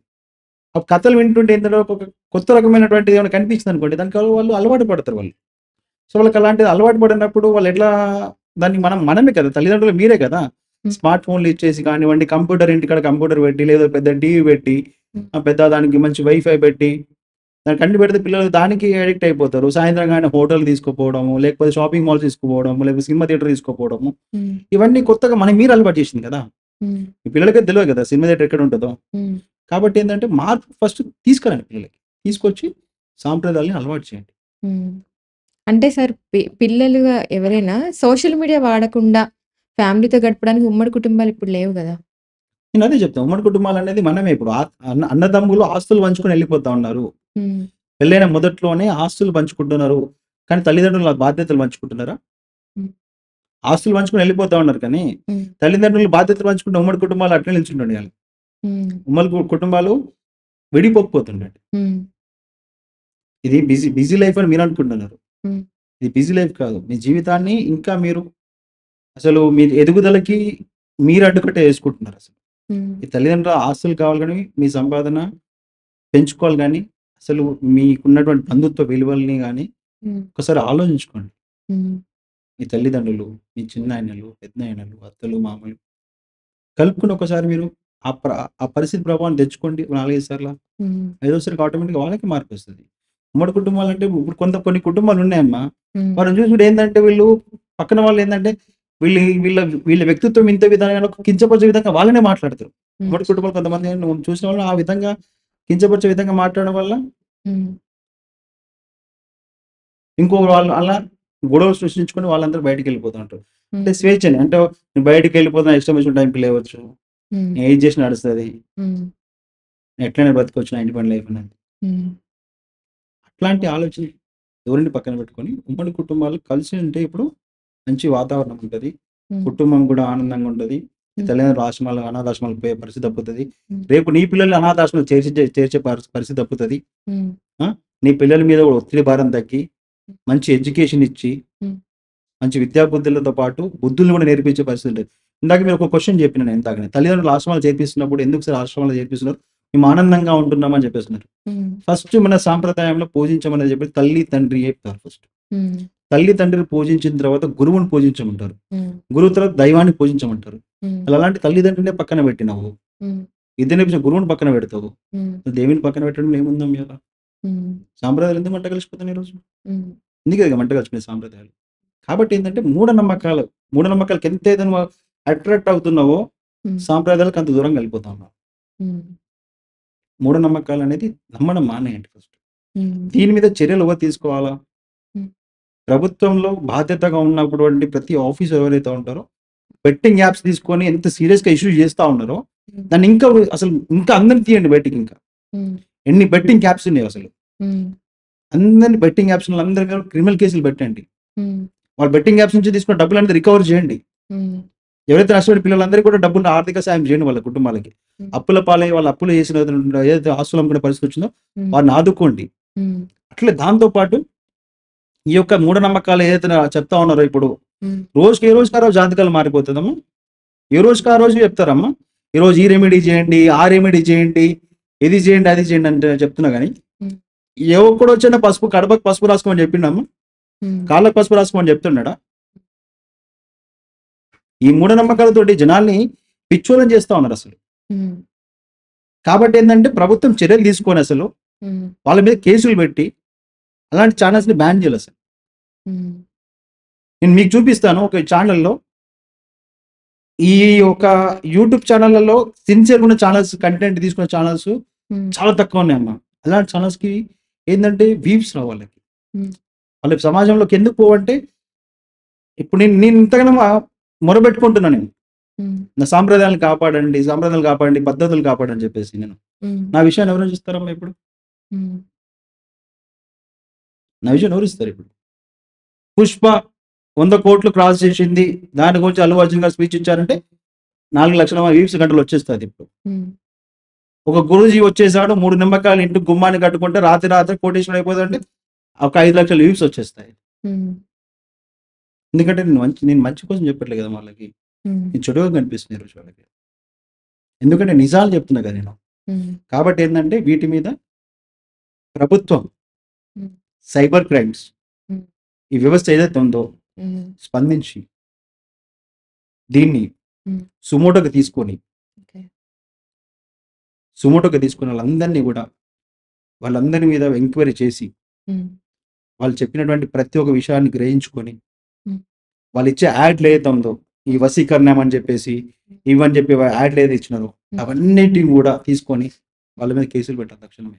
ఆ కథలు వింటుంటే ఏంటంటే ఒక కొత్త రకమైనటువంటిది ఏమైనా కనిపించిందనుకోండి, దానికి వాళ్ళు అలవాటు పడతారు వాళ్ళు. సో, వాళ్ళకి అలాంటిది అలవాటు పడినప్పుడు వాళ్ళు ఎట్లా దాన్ని మనమే కదా! తల్లిదండ్రులు మీరే కదా! హ్మ్. స్మార్ట్ ఫోన్‌లు ఇచ్చేసి కానివ్వండి, కంప్యూటర్ ఇంటికాడ కంప్యూటర్ పెట్టి, లేదా పెద్ద టీవీ పెట్టి, హ్మ్. పెద్ద దానికి మంచి వైఫై పెట్టి, దానికి అన్ని పెడితే పిల్లలు దానికి అడిక్ట్ అయిపోతారు. సాయంత్రం గాని హోటల్‌కి తీసుకుపోవడము, లేకపోతే షాపింగ్ మాల్స్ తీసుకుపోవడము, లేకపోతే సినిమా థియేటర్ తీసుకుపోవడము. హ్మ్. ఇవన్నీ కొత్తగా మీరు అలవాటు చేసింది కదా! హ్మ్. మీ పిల్లలకైతే తెలవదు కదా! సినిమా థియేటర్ ఎక్కడ ఉంటదో. హ్మ్. కాబట్టి ఏందంటే మార్పు ఫస్ట్ తీసుకురండి పిల్లలకి. తీసుకొచ్చి సాంప్రదాయాల్ని అలవాటు చేయండి. హ్మ్. అంటే సార్ పిల్లలుగా ఎవరైనా సోషల్ మీడియా వాడకుండా ఫ్యామిలీతో గడపడానికి ఉమ్మడి కుటుంబాలు ఇప్పుడు లేవు గదా! నేనదే చెప్తా. ఉమ్మడి కుటుంబాలనేది మనమే ఇప్పుడు అన్నదమ్ములు ఆస్తులు పంచుకొని ఎళ్ళిపోతా ఉన్నారు. హ్మ్. పెళ్ళైన మొదట్లోనే ఆస్తులు పంచుకుంటున్నారు. కానీ తల్లిదండ్రులు ఆ బాధ్యతలు పంచుకుంటున్నారా? హ్మ్. ఆస్తులు పంచుకొని ఎళ్ళిపోతా ఉన్నారు కానీ, హ్మ్. తల్లిదండ్రులు బాధ్యతలు పంచుకుంటే ఉమ్మడి కుటుంబాలు అట్లే నిల్చుంటుండాలి. హ్మ్. ఉమ్మడి కుటుంబాలు విడిపోకపోతుండే. హ్మ్. ఇది బిజీ లైఫ్ అని మీరనుకుంటున్నారు. హ్మ్. ఇది బిజీ లైఫ్ కాదు. మీ జీవితాన్ని ఇంకా మీరు అసలు మీ ఎదుగుదలకి మీరు అడ్డుకట్ట యేసుకుంటున్నారసలు. హ్మ్. ఈ తల్లిదండ్రుల ఆస్తులు కావాలి గానీ, మీ సంపాదన పెంచుకోవాలి గానీ, అసలు మీకున్నటువంటి బంధుత్వ విలువల్ని గానీ, హ్మ్. ఒకసారి ఆలోచించుకోండి. హ్మ్. మీ తల్లిదండ్రులు, మీ చిన్నాయనలు, పెద్దనాయనలు, అత్తలు, మామలు కలుపుకొని ఒకసారి మీరు ఆ ప్ర ఆ పరిస్థితి ప్రభావాన్ని తెచ్చుకోండి 4, 5 సార్ల. హ్మ్. ఐదోసారికి ఆటోమేటిక్‌గా వాళ్ళకి మార్పొస్తది. ఉమ్మడి కుటుంబాలంటే ఇప్పుడు కొన్ని కుటుంబాలున్నాయమ్మా. హ్మ్. వాళ్ళని చూసుకుంటే ఏందంటే వీళ్ళు పక్కన వాళ్ళేందంటే వీళ్ళ వీళ్ళ వీళ్ళ వ్యక్తిత్వం ఇంత విధంగా కించపరిచే విధంగా వాళ్ళనే మాట్లాడతారు. హ్మ్. ఉమ్మడి కుటుంబాలు కొంతమంది నువ్వు చూసిన వాళ్ళు ఆ విధంగా కించపరిచే విధంగా మాట్లాడడం వల్ల హ్మ్. ఇంకో వాళ్ళు అలా గొడవలు సృష్టించుకొని వాళ్ళందరూ బయటికెళ్ళిపోతూ ఉంటారు. అంటే హ్మ్. స్వేచ్ఛని అంటే నేను బయటికెళ్ళిపోతున్నా, ఇష్టం వచ్చిన టైంకి లేవచ్చు. హ్మ్. నేను ఏది చేసినా నడుస్తది. హ్మ్. నేను ఎట్లైనా బ్రతకొచ్చు నా ఇండిపెండెంట్ లైఫ్ అనేది. హ్మ్. అట్లాంటి ఆలోచన ధోరణి పక్కన పెట్టుకొని ఉమ్మడి కుటుంబాలు కలిసి ఉంటే ఇప్పుడు మంచి వాతావరణం ఉంటది. హ్మ్. కుటుంబం కూడా ఆనందంగా ఉంటది. ఈ హ్మ్. తల్లిదండ్రులు అనాథాశ్రమాలకు పోయే పరిస్థితి తప్పుతది. హ్మ్. రేపు నీ పిల్లల్ని అనాథాశ్రమాలకు చేర్చే పరిస్థితి తప్పుతది. హ్మ్. ఆ! నీ పిల్లల మీద కూడా ఒత్తిడి భారం తగ్గి, మంచి ఎడ్యుకేషన్ ఇచ్చి, హ్మ్. మంచి విద్యా బుద్ధులతో పాటు బుద్ధుల్ని కూడా నేర్పించే పరిస్థితి ఉంటది. ఇందాక మీరు ఒక క్వెషన్ చెప్పిన నేను ఇందాకనే. తల్లిదండ్రులు ఆశ్రమాలు చేర్పిస్తున్నప్పుడు ఎందుకు సార్ ఆశ్రమాలు చేర్పిస్తున్నారు? మేము ఆనందంగా ఉంటున్నామని చెప్పేస్తున్నారు. హ్మ్. ఫస్ట్ మన సాంప్రదాయంలో పూజించమని చెప్పి తల్లి, తండ్రి చెప్తారు ఫస్ట్. హ్మ్. తల్లి, తండ్రిని పూజించిన తర్వాత గురువుని పూజించమంటారు. హ్మ్. గురువు తర్వాత దైవాన్ని పూజించమంటారు. హ్మ్. అలాంటి తల్లిదండ్రులనే పక్కన పెట్టినావు. హ్మ్. విద్య నేర్పించిన గురువుని పక్కన పెడతావు. హ్మ్. దేవుని పక్కన పెట్టడంలో ఏముందమ్మా ఇయాల? హ్మ్. సాంప్రదాయాలు ఎందుకు మంట కలిసిపోతున్నాయి ఈరోజు? హ్మ్. అందుకే కదా మంట కలిసిపోయినాయి సాంప్రదాయాలు. కాబట్టి ఏంటంటే మూఢనమ్మకాలకి ఎంతైతే నువ్వు అట్రాక్ట్ అవుతున్నావో హ్మ్. సాంప్రదాయాలకు అంత దూరంగా వెళ్ళిపోతా ఉన్నావు. హ్మ్. మూఢనమ్మకాలనేది నమ్మడం మానేయండి ఫస్ట్. హ్మ్. దీని మీద చర్యలు ఎవరు తీసుకోవాలా? హ్మ్. ప్రభుత్వంలో బాధ్యతగా ఉన్నటువంటి ప్రతి ఆఫీసర్ ఎవరైతే ఉంటారో బెట్టింగ్ యాప్స్ తీసుకొని ఎంత సీరియస్‌గా ఇష్యూ చేస్తా ఉన్నారో, హ్మ్. దాన్ని ఇంకా అందరిని తీయండి బయటికి ఇంకా. హ్మ్. ఎన్ని బెట్టింగ్ యాప్స్ ఉన్నాయో అసలు. హ్మ్. అందరిని బెట్టింగ్ యాప్స్‌లో అందరి మీద క్రిమినల్ కేసులు పెట్టండి. హ్మ్. వాళ్ళు బెట్టింగ్ యాప్స్ నుంచి తీసుకున్న డబ్బులనేది రికవర్ చేయండి. హ్మ్. ఎవరైతే నష్టపోయిన పిల్లలందరికీ కూడా డబ్బులు ఆర్థిక సాయం చేయండి వాళ్ళ కుటుంబాలకి. హ్మ్. అప్పుల పాలై వాళ్ళు అప్పులు చేసిన ఏదైతే ఆస్తులు అమ్ముకునే పరిస్థితి వచ్చిందో హ్మ్. వారిని ఆదుకోండి. హ్మ్. అట్లే దాంతో పాటు ఈ యొక్క మూఢనమ్మకాలు ఏదైతే చెప్తా ఉన్నారో ఇప్పుడు హ్మ్. ఏ రోజుకి ఆ రోజు జాతకాలు మారిపోతదమ్మా. ఏ రోజుకి ఆ రోజు చెప్తారమ్మా. ఈరోజు ఈ రెమెడీ చేయండి, ఆ రెమెడీ చేయండి, ఇది చేయండి, అది చేయండి అంటే చెప్తున్నా గానీ, హ్మ్. ఏ ఒక్కడొచ్చినా కడపకు పసుపు రాసుకోమని చెప్పిండమ్మా? హ్మ్. కాళ్ళకి పసుపు రాసుకోమని చెప్తున్నాడా? ఈ మూఢనమ్మకాలతోటి జనాల్ని పిచ్చోలని చేస్తా ఉన్నారసలు. హ్మ్. కాబట్టి ఏందంటే ప్రభుత్వం చర్యలు తీసుకొని అసలు హ్మ్. వాళ్ళ మీద కేసులు పెట్టి అలాంటి ఛానెల్స్‌ని బ్యాన్ చేయాలసలు. హ్మ్. నేను మీకు చూపిస్తాను ఒక ఛానెల్‌లో ఈ ఒక యూట్యూబ్ ఛానెళ్లలో సిన్సియర్‌గా ఉన్న కంటెంట్ తీసుకున్న ఛానెల్స్ హ్మ్. చాలా తక్కువున్నాయమ్మా. అలాంటి ఛానెల్స్‌కి ఏందంటే వ్యూస్ రావు వాళ్ళకి. హ్మ్. వాళ్ళకి సమాజంలోకి ఎందుకు పోవంటే, ఇప్పుడు నేను నేను ఇంతగనం మొరబెట్టుకుంటున్నా నేను. హ్మ్. నా సాంప్రదాయాలు కాపాడండి, పద్ధతులు కాపాడని చెప్పేసి నేను. హ్మ్. నా విషయాన్ని ఎవరు చూస్తారమ్మా ఇప్పుడు? హ్మ్. నా విషయాన్ని ఎవరిస్తారిప్పుడు? 'పుష్ప' 100,00,00,000 క్రాస్ చేసింది. దాని గురించి అల్లు అర్జున్ గారు స్పీచ్ ఇచ్చారంటే 4,00,000 వ్యూస్ గంటలో వచ్చేస్తదిప్పుడు. హ్మ్. ఒక గురూజీ వచ్చేసాడు 3 నిమ్మకాయలు ఇంటి గుమ్మానికి కట్టుకుంటే రాత్రి కోటీశ్వరుడు అయిపోతాడంటే ఒక 5,00,000 వ్యూస్ వచ్చేస్తాయి. హ్మ్. ఎందుకంటే నేను మంచి కోసం చెప్పట్లే కదా వాళ్ళకి. హ్మ్. నేను చెడుగా కనిపిస్తుంది ఈరోజు వాళ్ళకి. ఎందుకంటే నిజాలు చెప్తున్నా కదా నేను. హ్మ్. కాబట్టి ఏందంటే వీటి మీద ప్రభుత్వం, హ్మ్. సైబర్ క్రైమ్స్ హ్మ్. ఈ వ్యవస్థ ఏదైతే ఉందో హ్మ్. స్పందించి దీన్ని హ్మ్. సుమోటోకి తీసుకొని, ఓకే. వాళ్ళందరి మీద ఎంక్వైరీ చేసి, హ్మ్. వాళ్ళు చెప్పినటువంటి ప్రతి ఒక్క విషయాన్ని గ్రహించుకొని, హ్మ్. వాళ్ళిచ్చే యాడ్‌లు ఏదైతే ఉందో, ఈ వశీకరణం అని చెప్పేసి, ఇవని చెప్పి యాడ్‌లు ఏదైతే ఇచ్చినారో, హ్మ్. అవన్నిటిని కూడా తీసుకొని వాళ్ళ మీద కేసులు పెట్టాలి తక్షణమే.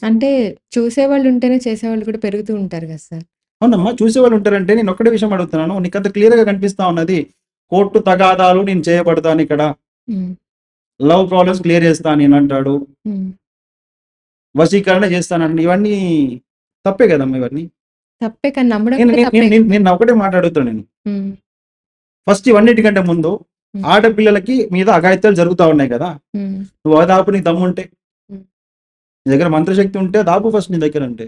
అంటే చూసేవాళ్ళు ఉంటేనే చేసేవాళ్ళు కూడా పెరుగుతూ ఉంటారు కదా సార్. అవునమ్మా. చూసేవాళ్ళు ఉంటారంటే నేను ఒక్కటే విషయం అడుగుతున్నాను. నీకంత క్లియర్‌గా కనిపిస్తా ఉన్నది. కోర్టు తగాదాలు నేను చేయబడతానిక్కడ. హ్మ్. లవ్ ప్రాబ్లమ్స్ క్లియర్ చేస్తా నేనంటాడు. హ్మ్. వశీకరణ చేస్తానండి. ఇవన్నీ తప్పే కదమ్మా ఇవన్నీ. తప్పే కానీ నమ్మడం నేను కూడా నేను తప్పే. నేను నేను ఒకటే మాట అడుగుతున్నా నేను. హ్మ్. ఫస్ట్ ఇవన్నిటికంటే ముందు హ్మ్. ఆడపిల్లలకి మీద అఘాయిత్యాలు జరుగుతా ఉన్నాయి కదా! హ్మ్. నువ్వు అది ఆపు నీకు దమ్ముంటే. హ్మ్. నీ దగ్గర మంత్రశక్తి ఉంటే అది ఆపు ఫస్ట్ నీ దగ్గరంటే.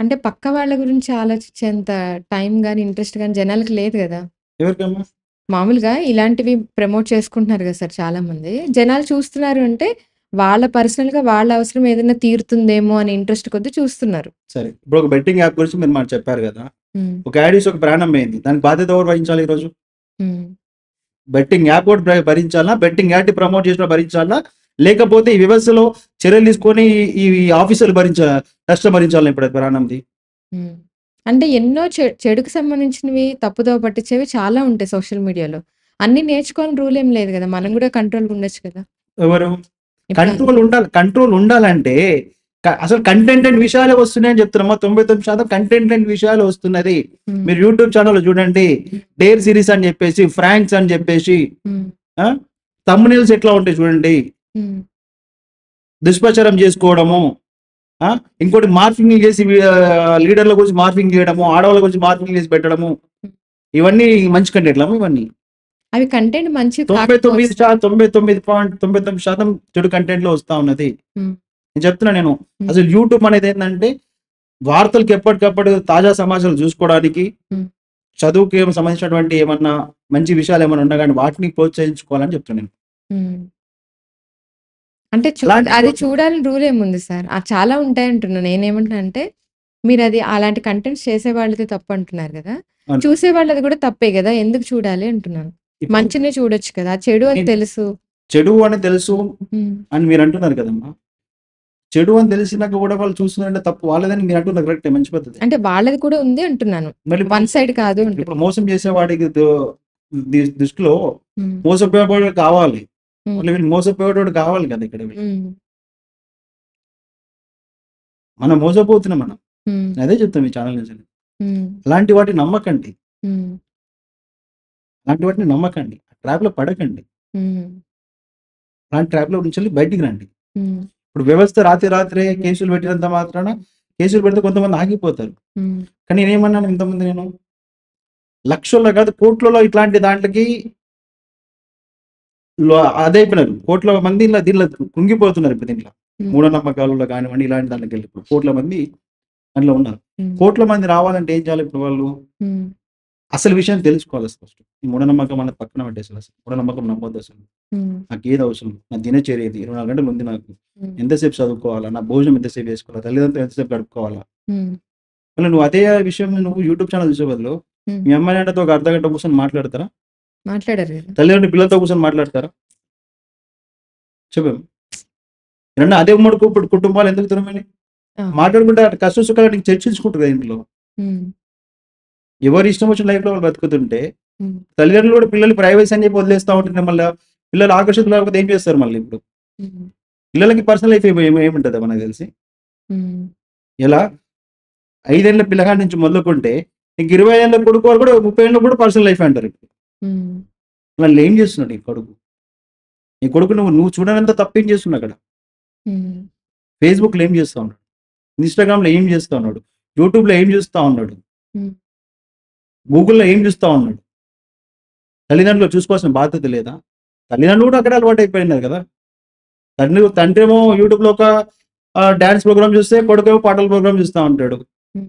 అంటే పక్క వాళ్ళ గురించి ఆలోచించేంత టైం గాని, ఇంట్రెస్ట్ గాని జనాలకి లేదు గదా! ఎవరికమ్మా? మామూలుగా ఇలాంటివి ప్రమోట్ చేసుకుంటున్నారు గదా సార్ చాలామంది. జనాలు చూస్తున్నారు అంటే వాళ్ళ పర్సనల్‌గా వాళ్ళ అవసరం ఏదైనా తీరుతుందేమో అనే ఇంట్రెస్ట్ కొద్దీ చూస్తున్నారు. సరే. ఇప్పుడు ఒక బెట్టింగ్ యాప్ గురించి మీరు మాకు చెప్పారు కదా! హ్మ్. ఒక యాడ్ చూసి ఒక ప్రాణం పోయింది. దానికి బాధ్యత ఎవరు వహించాలి ఈరోజు? హ్మ్. బెట్టింగ్ యాప్ ఒకటి భరించాలా? బెట్టింగ్ యాప్‌ని ప్రమోట్ చేసిన భరించాలా? లేకపోతే ఈ వ్యవస్థలో చర్యలు తీసుకొని ఈ ఆఫీసర్‌లు నష్టం భరించాలా ఇప్పుడు ప్రాణంది? హ్మ్. అంటే ఎన్నో చెడుకు సంబంధించినవి, తప్పుదోవ పట్టించేవి చాలా ఉంటాయి సోషల్ మీడియాలో. అన్నీ నేర్చుకోవాలని రూల్ ఏం లేదు గదా! మనం గూడా కంట్రోల్‌గా ఉండొచ్చు కదా! ఎవరు? ఇప్పుడు కంట్రోల్ ఉండాలంటే అసలు కంటెంట్ అండ్ విషయాలే వస్తున్నాయని చెప్తున్నామా. 99% కంటెంట్ అండ్ విషయాలు వస్తున్నది. హ్మ్. మీరు యూట్యూబ్ ఛానల్ చూడండి, డేర్ సిరీస్ అని చెప్పేసి, ఫ్రాంక్స్ అని చెప్పేసి, హ్మ్. థంబ్‌నెయిల్స్ ఎట్లా ఉంటాయి చూడండి. హ్మ్. దుష్ప్రచారం చేసుకోవడము, ఇంకోటి మార్ఫింగ్ చేసి లీడర్ల గురించి మార్ఫింగ్ చేయడము, ఆడవాళ్ళ గురించి మార్ఫింగ్ చేసి పెట్టడము, హ్మ్. ఇవన్నీ మంచి కంటెంట్లమ్మా ఇవన్నీ. అవి కంటెంట్ మంచివి 99 కాకపోవచ్చు. 99.99% చెడు కంటెంట్ లో వస్తా ఉన్నది. హ్మ్. నేను చెప్తున్నా నేను హ్మ్. అసలు యూట్యూబ్ అనేది ఏంటంటే వార్తలకు ఎప్పటికప్పుడు తాజా సమాచారాలు చూసుకోవడానికి, హ్మ్. చదువుకి సంబంధించినటువంటి ఏమన్నా మంచి విషయాలు ఏమైనా ఉన్నా కానీ వాటిని ప్రోత్సహించుకోవాలని చెప్తున్నాను. హ్మ్. అంటే అలాంటి అది చూడాలని రూల్ ఏముంది సార్? చాలా ఉంటాయంటున్నా. నేనేమంటున్నానంటే, మీరది అలాంటి కంటెంట్స్ చేసేవాళ్ళది తప్పంటున్నారు గదా! అవును. చూసేవాళ్ళది గూడా తప్పే గదా! ఎందుకు చూడాలి అంటున్నాను. ఇప్పుడు మంచినే చూడొచ్చు కదా! చెడు అని నేను తెలుసు. చెడు అని తెలుసు హ్మ్. అని మీరు అంటున్నారు కదమ్మా. చెడు అని తెలిసినాక కూడా వాళ్ళు చూస్తున్నారంటే తప్పు వాళ్ళదని మీరు అంటున్నారు, కరెక్టే, మంచి పద్ధతి. అంటే వాళ్ళది కూడా ఉంది అంటున్నాను. మరి వన్ సైడ్ కాదు ఇప్పుడు అంటున్నా. మోసం చేసేవాడికి దృష్టిలో హ్మ్. మోసపోయేవాడు కావాలి. హ్మ్. మళ్ళీ వీళ్ళు మోసపోయేవాడు కావాలి కదా ఇక్కడ వీళ్ళు. హ్మ్. మనం మోసపోతున్నాం మనం. హ్మ్. అదే చెప్తాం ఈ ఛానల్ నుంచి. హ్మ్. అలాంటి వాటిని నమ్మకండి. హ్మ్. అలాంటి వాటిని నమ్మకండి. ట్రాప్‌లో పడకండి. హ్మ్. అలాంటి ట్రాప్‌లో నుంచి బయటికి రండి. హ్మ్. ఇప్పుడు వ్యవస్థ రాత్రే కేసులు పెట్టినంత మాత్రాన కేసులు పెడితే కొంతమంది ఆగిపోతారు. హ్మ్. కానీ నేనేమన్నాను ఇంతకుముందు నేను, లక్షల్లో కాదు కోట్లలో ఇట్లాంటి దాంట్లకి అదైపోయినారు. కోట్ల మంది ఇలా దీంట్లో కుంగిపోతున్నారు ఇప్పుడు దీంట్లో. హ్మ్. మూఢనమ్మకాలలో కానివ్వండి, ఇలాంటి దాంట్లోకెళ్ళి ఇప్పుడు కోట్ల మంది అందులో ఉన్నారు. హ్మ్. కోట్ల మంది రావాలంటే ఏం చేయాలి ఇప్పుడు వాళ్ళు? హ్మ్. అసలు విషయం తెలుసుకోవాలి ఫస్ట్. ఈ మూఢనమ్మకం అనేది పక్కన పెట్టేసేయాలి అసలు. మూఢనమ్మకం నమ్మొద్దసలు. హ్మ్. నాకేది అవసరం? నా దినచర్య ఇది. 24 గంటలు ఉంది నాకు. హ్మ్. ఎంతసేపు చదువుకోవాలా? నా భోజనం ఎంతసేపు చేసుకోవాలా? తల్లిదండ్రులతో ఎంతసేపు గడుపుకోవాలా? హ్మ్. మళ్ళీ నువ్వు అదే విషయం నువ్వు యూట్యూబ్ ఛానల్ చూసే బదులు, హ్మ్. మీ అమ్మ నాన్నతో ఒక అర్ధగంట కూర్చొని మాట్లాడతారా? మాట్లాడరు గదా! తల్లిదండ్రులు పిల్లలతో కూర్చొని మాట్లాడతారా? చెప్పు. రెండో అదే ఉమ్మడి కుటుంబాలు ఎందుకు దూరమైనయి? ఆ! మాట్లాడుకుంటే అటు కష్ట సుఖాలు నీకు చర్చించుకుంటారు కదా ఇంట్లో. హ్మ్. ఎవరి ఇష్టం వచ్చిన లైఫ్‌లో వాళ్ళు బతుకుతుంటే, హ్మ్. తల్లిదండ్రులు కూడా పిల్లల్ని ప్రైవసీ అని చెప్పి వదిలేస్తా ఉంటే మళ్ళా పిల్లలు ఆకర్షితులు లేకపోతే ఏం చేస్తారు మళ్ళీ ఇప్పుడు? హ్మ్. పిల్లలకి పర్సనల్ లైఫ్ ఏముంటదమ్మా నాకు తెలిసి? హ్మ్. ఎలా 5 ఏళ్ల పిల్లగాడి నుంచి మొదలుకుంటే, నీకు 20 ఏళ్ల కొడుకు వాళ్ళు కూడా 30 ఏళ్ళకి కూడా పర్సనల్ లైఫే అంటారు ఇప్పుడు. హ్మ్. వాళ్ళు ఏం చేస్తున్నాడు నీ కొడుకు? నీ కొడుకు నువ్వు చూడనంత తప్పేం చేస్తున్నాడు అక్కడ? హ్మ్. ఫేస్‌బుక్‌లో ఏం చేస్తా ఉన్నాడు? ఇన్‌స్టాగ్రామ్‌లో ఏం చేస్తా ఉన్నాడు? యూట్యూబ్‌లో ఏం చూస్తా ఉన్నాడు? హ్మ్. గూగుల్‌లో ఏం చూస్తా ఉన్నాడు? తల్లిదండ్రులు చూసుకోవాల్సిన బాధ్యత లేదా? తల్లిదండ్రులు కూడా అక్కడే అలవాటయిపోయినారు కదా! తండ్రేమో యూట్యూబ్‌లో ఒక డాన్స్ ప్రోగ్రామ్ చూస్తే, కొడుకేమో పాటల ప్రోగ్రామ్ చూస్తా ఉంటాడు. హ్మ్.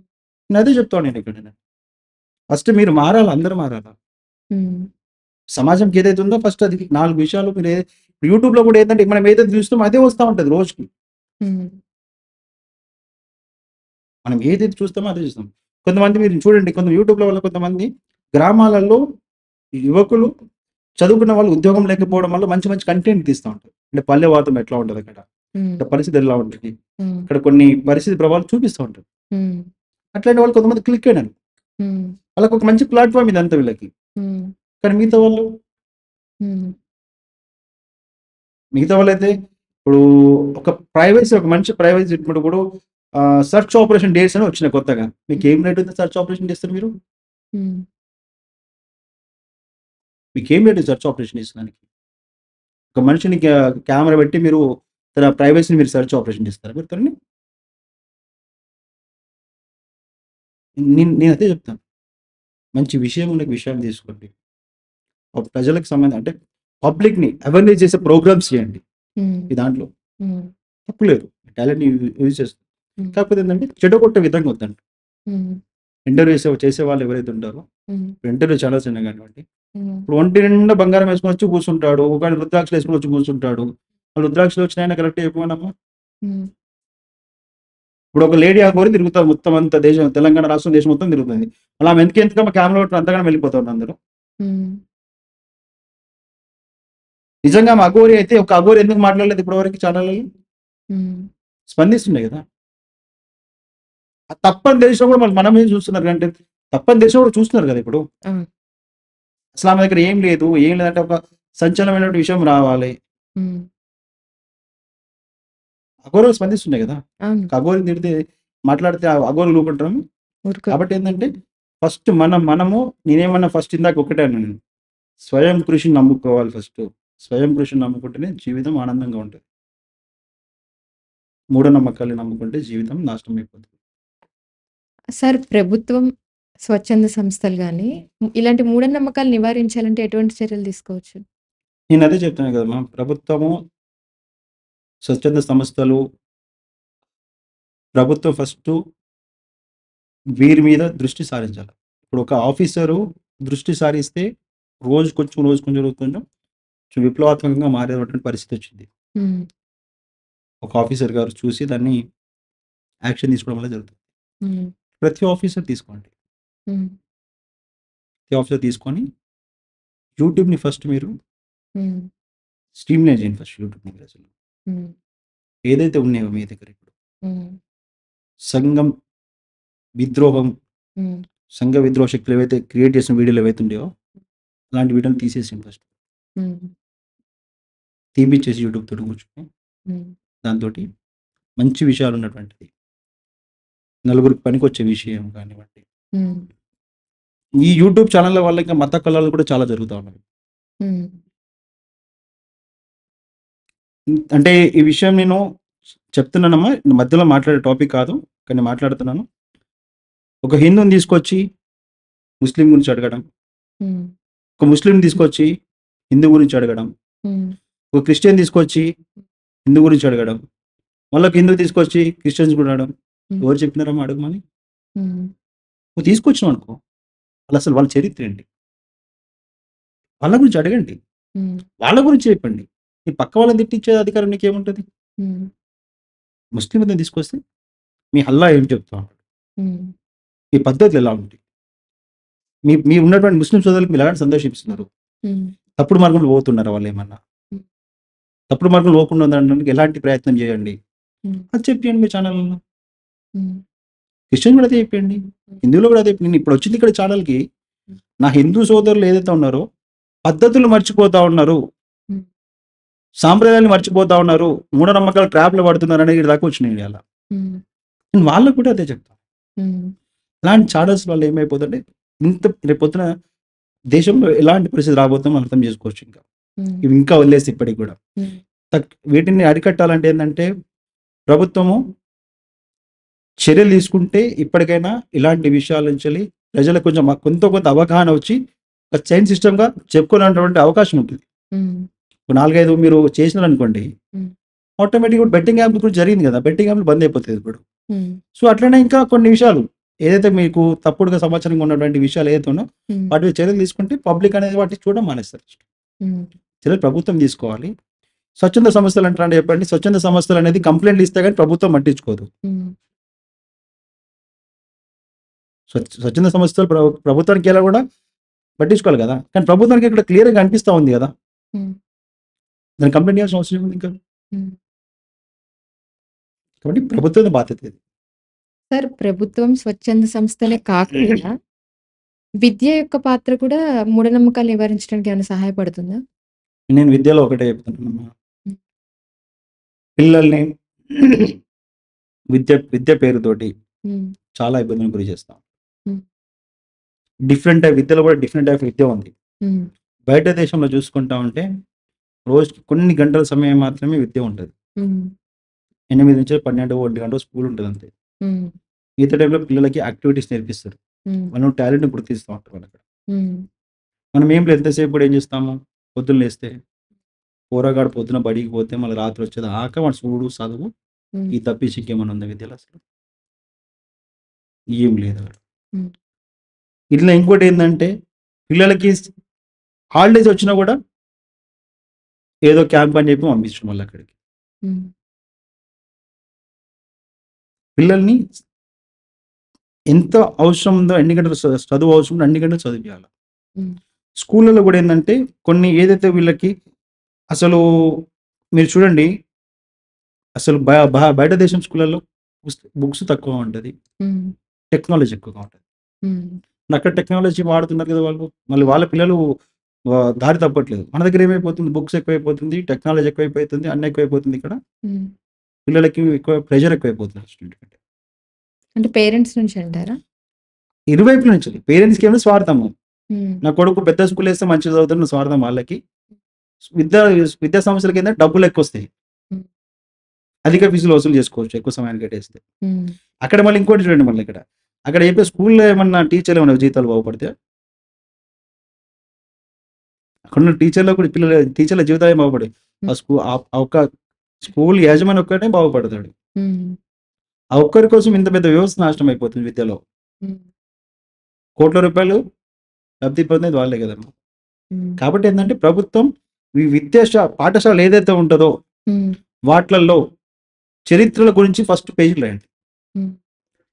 నేనదే చెప్తా ఇక్కడ నేను. ఫస్ట్ మీరు మారాలి. అందరూ మారాల. హ్మ్. సమాజంకి ఏదైతే ఉందో ఫస్ట్ అది 4 విషయాలు మీరు యూట్యూబ్‌లో కూడా ఏందంటే మనం ఏదైతే చూస్తామో అదే వస్తా ఉంటది రోజుకి. హ్మ్. మనం ఏదైతే చూస్తామో అదే చూస్తాం. కొంతమంది మీరు చూడండి యూట్యూబ్‌లో వల్ల కొంతమంది గ్రామాలలో యువకులు చదువుకున్న వాళ్ళు ఉద్యోగం లేకపోవడం వల్ల మంచి మంచి కంటెంట్ తీస్తా ఉంటారు. అంటే పల్లె వాతం ఎట్లా ఉంటదక్కడ? హ్మ్. ఇక్కడ పరిస్థితి ఎలా ఉంటది? హ్మ్. ఇక్కడ కొన్ని పరిస్థితి ప్రభావాలు చూపిస్తా ఉంటారు. హ్మ్. అట్లాంటి వాళ్ళు కొంతమంది క్లిక్ అయినారు. హ్మ్. వాళ్ళకి ఒక మంచి ప్లాట్‌ఫార్మ్ ఇదంతా వీళ్ళకి. హ్మ్. కానీ హ్మ్. మిగతా వాళ్ళైతే ఇప్పుడు ఒక మంచి ప్రైవసీ ఇప్పుడు కూడా సెర్చ్ ఆపరేషన్ డేట్స్ అని వచ్చినాయి కొత్తగా. మీకేం రేట్ ఉంది సెర్చ్ ఆపరేషన్ చేస్తారు మీరు? హ్మ్. మీకేం రేట్ సెర్చ్ ఆపరేషన్ చేసడానికి? ఒక మనిషిని కెమెరా పెట్టి మీరు తన ప్రైవసీని మీరు సెర్చ్ ఆపరేషన్ చేస్తారా మీరు తనని? నేనదే చెప్తాను. మంచి విషయం ఉన్న విషయం తీసుకోండి. ప్రజలకు సంబంధం అంటే పబ్లిక్‌ని అవేర్‌నెస్ చేసే ప్రోగ్రామ్స్ చేయండి. హ్మ్. ఈ దాంట్లో హ్మ్. తప్పు లేదు. టాలెంట్‌ని యూజ్ చేస్తారు. హ్మ్. కాకపోతే ఏంటంటే చెడగొట్టే విధంగా వద్దండి. హ్మ్. ఇంటర్వ్యూ చేసేవాళ్ళు ఎవరైతే ఉంటారో, హ్మ్. ఇంటర్వ్యూ ఛానల్స్ అయినా కానివ్వండి. హ్మ్. ఇప్పుడు ఒంటి నిండా బంగారం వేసుకొని వచ్చి కూర్చుంటాడు. ఒకడు రుద్రాక్షలు వేసుకొని వచ్చి కూర్చుంటాడు. ఆ రుద్రాక్షలు వచ్చినాయన కరెక్ట్ చెప్పమనమ్మా. హ్మ్. ఇప్పుడు ఒక లేడీ ఆగోరి తిరుగుతారు మొత్తం అంతా దేశం తెలంగాణ రాష్ట్రం దేశం మొత్తం తిరుగుతుంది. అలా ఆమె ఎందుకమ్మా కెమెరా పట్టుకొని అంతగానం వెళ్ళిపోతారు అందరూ. హ్మ్. నిజంగా ఆమె అఘోరి అయితే ఒక అఘోరి ఎందుకు మాట్లాడలేదు ఇప్పటివరకు ఛానళ్ళలో? హ్మ్. స్పందిస్తుండే కదా! తప్పని తెలిసినా కూడా మళ్ళీ మనం ఏం చూస్తున్నారు అంటే తప్పని తెలిసినా కూడా చూస్తున్నారు కదా ఇప్పుడు. అవును. అసలు ఆమె దగ్గర ఏం లేదు, ఏం లేదంటే ఒక సంచలనమైనటువంటి విషయం రావాలి. హ్మ్. అఘోరాలు స్పందిస్తున్నాయి కదా. అవును. అఘోరిని తిడితే మాట్లాడితే ఆ అఘోరులు ఊరుకుంటారు. ఊరుకోరు. కాబట్టి ఏంటంటే ఫస్ట్ మనము నేనేమన్నా ఫస్ట్ ఇందాక ఒకటే అన్నాను నేను. స్వయం కృషిని నమ్ముకోవాలి ఫస్ట్. స్వయం కృషిని నమ్ముకుంటేనే జీవితం ఆనందంగా ఉంటుంది. మూఢనమ్మకాల్ని నమ్ముకుంటే జీవితం నాశనం అయిపోతుంది. సార్ ప్రభుత్వం, స్వచ్ఛంద సంస్థలు గాని ఇలాంటి మూఢనమ్మకాలు నివారించాలంటే ఎటువంటి చర్యలు తీసుకోవచ్చు? నేను అదే చెప్తున్నాను కదమ్మా. ప్రభుత్వము, స్వచ్ఛంద సంస్థలు, ప్రభుత్వం ఫస్టు వీరి మీద దృష్టి సారించాలి. ఇప్పుడు ఒక ఆఫీసరు దృష్టి సారిస్తే రోజు కొంచెం, రోజు కొంచెం, రోజు కొంచెం విప్లవాత్మకంగా మారేటువంటి పరిస్థితి వచ్చింది. హ్మ్. ఒక ఆఫీసర్ గారు చూసి దాన్ని యాక్షన్ తీసుకోవడం వల్ల జరుగుతుంది. హ్మ్. ప్రతి ఆఫీసర్ తీసుకోండి. హ్మ్. ప్రతి ఆఫీసర్ తీసుకొని యూట్యూబ్‌ని ఫస్ట్ మీరు హ్మ్. స్ట్రీమ్‌లైన్ చేయండి ఫస్ట్ యూట్యూబ్‌ని మీరసలు. హ్మ్. ఏదైతే ఉన్నాయో మీ దగ్గర ఇప్పుడు హ్మ్. సంఘం విద్రోహం, హ్మ్. సంఘ విద్రోహ శక్తులు ఏవైతే క్రియేట్ చేసిన వీడియోలు ఏవైతే ఉన్నాయో అలాంటి వీడియోని తీసేసేయండి ఫస్ట్. హ్మ్. తీపిచ్చేసి యూట్యూబ్ తోటి కూర్చొని హ్మ్. దాంతోటి మంచి విషయాలు ఉన్నటువంటిది. నలుగురికి పనికొచ్చే విషయం కానివ్వండి. హ్మ్. ఈ యూట్యూబ్ ఛానళ్ళ వల్ల ఇంకా మత కలహాలు కూడా చాలా జరుగుతా ఉన్నాయి. హ్మ్. అంటే ఈ విషయం నేను చెప్తున్నానమ్మా. మధ్యలో మాట్లాడే టాపిక్ కాదు. కానీ మాట్లాడుతున్నాను. ఒక హిందువుని తీసుకొచ్చి ముస్లిం గురించి అడగడం. హ్మ్. ఒక ముస్లింని తీసుకొచ్చి హిందూ గురించి అడగడం. హ్మ్. ఒక క్రిస్టియన్ తీసుకొచ్చి హిందూ గురించి అడగడం. మళ్ళీ ఒక హిందూ తీసుకొచ్చి క్రిస్టియన్స్ కూడా అడగడం. హ్మ్. ఎవరు చెప్పినారమ్మా అడగమని? హ్మ్. నువ్వు తీసుకొచ్చినావు అనుకో. అసలు వాళ్ళ చరిత్ర ఏంటి? వాళ్ళ గురించి అడగండి. హ్మ్. వాళ్ళ గురించి చెప్పండి. నీ పక్క వాళ్ళని తిట్టించే అధికారం నీకేముంటది? హ్మ్. ముస్లింలని తీసుకొస్తే మీ అల్లా ఏం చెప్తా ఉంటాడు? హ్మ్. మీ పద్ధతులు ఎలా ఉంటాయి? మీ ఉన్నటువంటి ముస్లిం సోదరులకు మీరు ఎలాంటి సందేశం ఇస్తున్నారు? హ్మ్. తప్పుడు మార్గంలో పోతున్నారా వాళ్ళేమన్నా? హ్మ్. తప్పుడు మార్గంలో పోకుండా ఉండడానికి ఎలాంటి ప్రయత్నం చేయండి? హ్మ్. అది చెప్పియండి మీ ఛానల్‌లో. హ్మ్. క్రిస్టియన్ కూడా అదే చెప్పియండి. హ్మ్. హిందువులో కూడా అదే చెప్పండి. నేను ఇప్పుడు వచ్చింది ఇక్కడ ఛానల్‌కి హ్మ్. నా హిందూ సోదరులు ఏదైతే ఉన్నారో పద్ధతులు మర్చిపోతా ఉన్నారు. హ్మ్. సాంప్రదాయాలు మర్చిపోతా ఉన్నారు. మూఢనమ్మకాల ట్రాప్‌లో పడుతున్నారు అనేది ఈడి దాకా వచ్చినాయి ఇయాల. హ్మ్. నేను వాళ్ళకి కూడా అదే చెప్తాను. హ్మ్. ఇలాంటి ఛానల్స్ వల్ల ఏమైపోతుందంటే ఇంత రేపొద్దున దేశంలో ఎలాంటి పరిస్థితి రాబోతుందో మనం అర్థం చేసుకోవచ్చు ఇంకా. హ్మ్. ఇవి ఇంకా వదిలేసి ఇప్పటికి కూడా. హ్మ్. వీటిని అరికట్టాలంటే ఏందంటే ప్రభుత్వము చర్యలు తీసుకుంటే ఇప్పటికైనా ఇలాంటి విషయాల నుంచెల్లి ప్రజలకు కొంచెం కొంత కొంత అవగాహన వచ్చి ఒక చైన్ సిస్టమ్‌గా చెప్పుకునేటువంటి అవకాశం ఉంటుంది. హ్మ్. 4, 5 మీరు చేసినారనుకోండి హ్మ్. ఆటోమేటిక్‌గా ఇప్పుడు బెట్టింగ్ యాప్‌లు కూడా జరిగింది కదా! బెట్టింగ్ యాప్‌లు బంద్ అయిపోతాయి ఇప్పుడు. హ్మ్. సో, అట్లనే ఇంకా కొన్ని విషయాలు ఏదైతే మీకు తప్పుడుగా సమాచారంగా ఉన్నటువంటి విషయాలు ఏదైతే ఉన్నాయో హ్మ్. వాటి మీద చర్యలు తీసుకుంటే పబ్లిక్ అనేది వాటిని చూడడం మానేస్తారు. హ్మ్. చర్యలు ప్రభుత్వం తీసుకోవాలి. స్వచ్ఛంద సంస్థలు అంటారా చెప్పండి. స్వచ్ఛంద సంస్థలు అనేది కంప్లెయింట్లు ఇస్తే గాని ప్రభుత్వం పట్టించుకోదు. హ్మ్. స్వచ్ఛంద సంస్థలు ప్రభుత్వానికి ఎలా కూడా పట్టించుకోవాలి కదా! కానీ ప్రభుత్వానికి ఇక్కడ క్లియర్‌గా కనిపిస్తా ఉంది కదా! హ్మ్. దాన్ని కంప్లెయింట్ చేయాల్సిన అవసరం ఏముంది ఇంకా? హ్మ్. కాబట్టి ప్రభుత్వమే బాధ్యత ఇది. సార్ ప్రభుత్వం, స్వచ్ఛంద సంస్థలే కాకుండా విద్య యొక్క పాత్ర కూడా మూఢనమ్మకాలు నివారించడానికి ఏమైనా సహాయపడుతుందా? నేను విద్యలో ఒకటే చెప్తున్నానమ్మా. హ్మ్. పిల్లల్ని విద్య పేరుతోటి హ్మ్. చాలా ఇబ్బందులకు గురి చేస్తాం. హ్మ్. డిఫరెంట్ టైప్ విద్యలో కూడా డిఫరెంట్ టైప్ విద్య ఉంది. హ్మ్. బయట దేశంలో చూసుకుంటా ఉంటే రోజుకి కొన్ని గంటల సమయం మాత్రమే విద్య ఉంటది. హ్మ్. 8-12, 1 గంట స్కూల్ ఉంటది అంతే. హ్మ్. మిగతా టైంలో పిల్లలకి యాక్టివిటీస్ నేర్పిస్తారు. హ్మ్. మనం టాలెంట్‌ని గుర్తిస్తా ఉంటాం అక్కడ. హ్మ్. మనం ఏం లేదు ఎంతసేపు కూడా ఏం చేస్తాము? పొద్దున్న లేస్తే పోరగాడు పొద్దున బడికి పోతే మళ్ళీ రాత్రి వచ్చేదాకా వాడు చూడు, చదువు హ్మ్. ఇది తప్పించి ఇంకేమన్నా ఉందా విద్యలో అసలు? ఏం లేదు అక్కడ. హ్మ్. ఇట్లా ఇంకోటేందంటే పిల్లలకి హాలిడేస్ వచ్చినా కూడా ఏదో క్యాంప్ అని చెప్పి పంపించడం మళ్ళీ అక్కడికి. హ్మ్. పిల్లల్ని ఎంత అవసరం ఉందో ఎన్ని గంటలు చదువు అవసరం ఉందో అన్ని గంటలు చదివిపియాల. హ్మ్. స్కూళ్ళలో కూడా ఏందంటే కొన్ని ఏదైతే వీళ్ళకి అసలు మీరు చూడండి అసలు బయట దేశం స్కూళ్ళలో బుక్స్ తక్కువ ఉంటది. హ్మ్. టెక్నాలజీ ఎక్కువగా ఉంటది. హ్మ్. అక్కడ టెక్నాలజీ వాడుతున్నారు కదా వాళ్ళు. మళ్ళీ వాళ్ళ పిల్లలు దారి తప్పట్లేదు. మన దగ్గర ఏమైపోతుంది బుక్స్ ఎక్కువైపోతుంది, టెక్నాలజీ ఎక్కువైపోతుంది, అన్నీ ఎక్కువైపోతుంది ఇక్కడ. హ్మ్. పిల్లలకి ఎక్కువ ప్రెషర్ ఎక్కువైపోతుంది స్టూడెంట్ కంటే. అంటే పేరెంట్స్ నుంచి అంటారా? ఇరువైపుల నుంచి. పేరెంట్స్‌కేమో స్వార్థము. హ్మ్. నా కొడుకు పెద్ద స్కూలేస్తే మంచిగా చదువుతాడన్న స్వార్థం వాళ్ళకి. విద్యా విద్యా సంస్థలకేందంటే డబ్బులెక్కువొస్తాయి. హ్మ్. అధిక ఫీజులు వసూలు చేసుకోవచ్చు ఎక్కువ సమయాన్ని కేటాయిస్తే. హ్మ్. అక్కడ మళ్ళీ ఇంకోటి చూడండి మళ్ళీ ఇక్కడ. అక్కడ చెప్పే స్కూల్‌లో ఏమన్నా టీచర్‌లు ఏమన్నా జీతాలు బాగుపడతాయా? అక్కడున్న టీచర్‌లకు కూడా టీచర్‌ల జీవితాలు ఏం బాగుపడయి. హ్మ్. ఆ ఒక్క స్కూల్ యాజమాని ఒక్కడే బాగుపడతాడు. హ్మ్. ఆ ఒక్కరి కోసం ఇంత పెద్ద వ్యవస్థ నాశనం అయిపోతుంది విద్యలో. హ్మ్. కోట్ల రూపాయలు లబ్ధి పొందేది వాళ్ళే కదమ్మా. హ్మ్. కాబట్టి ఏందంటే ప్రభుత్వం ఈ పాఠశాల ఏదైతే ఉంటదో హ్మ్. వాట్లల్లో చరిత్రల గురించి ఫస్ట్ పేజీలు రాయండి. హ్మ్.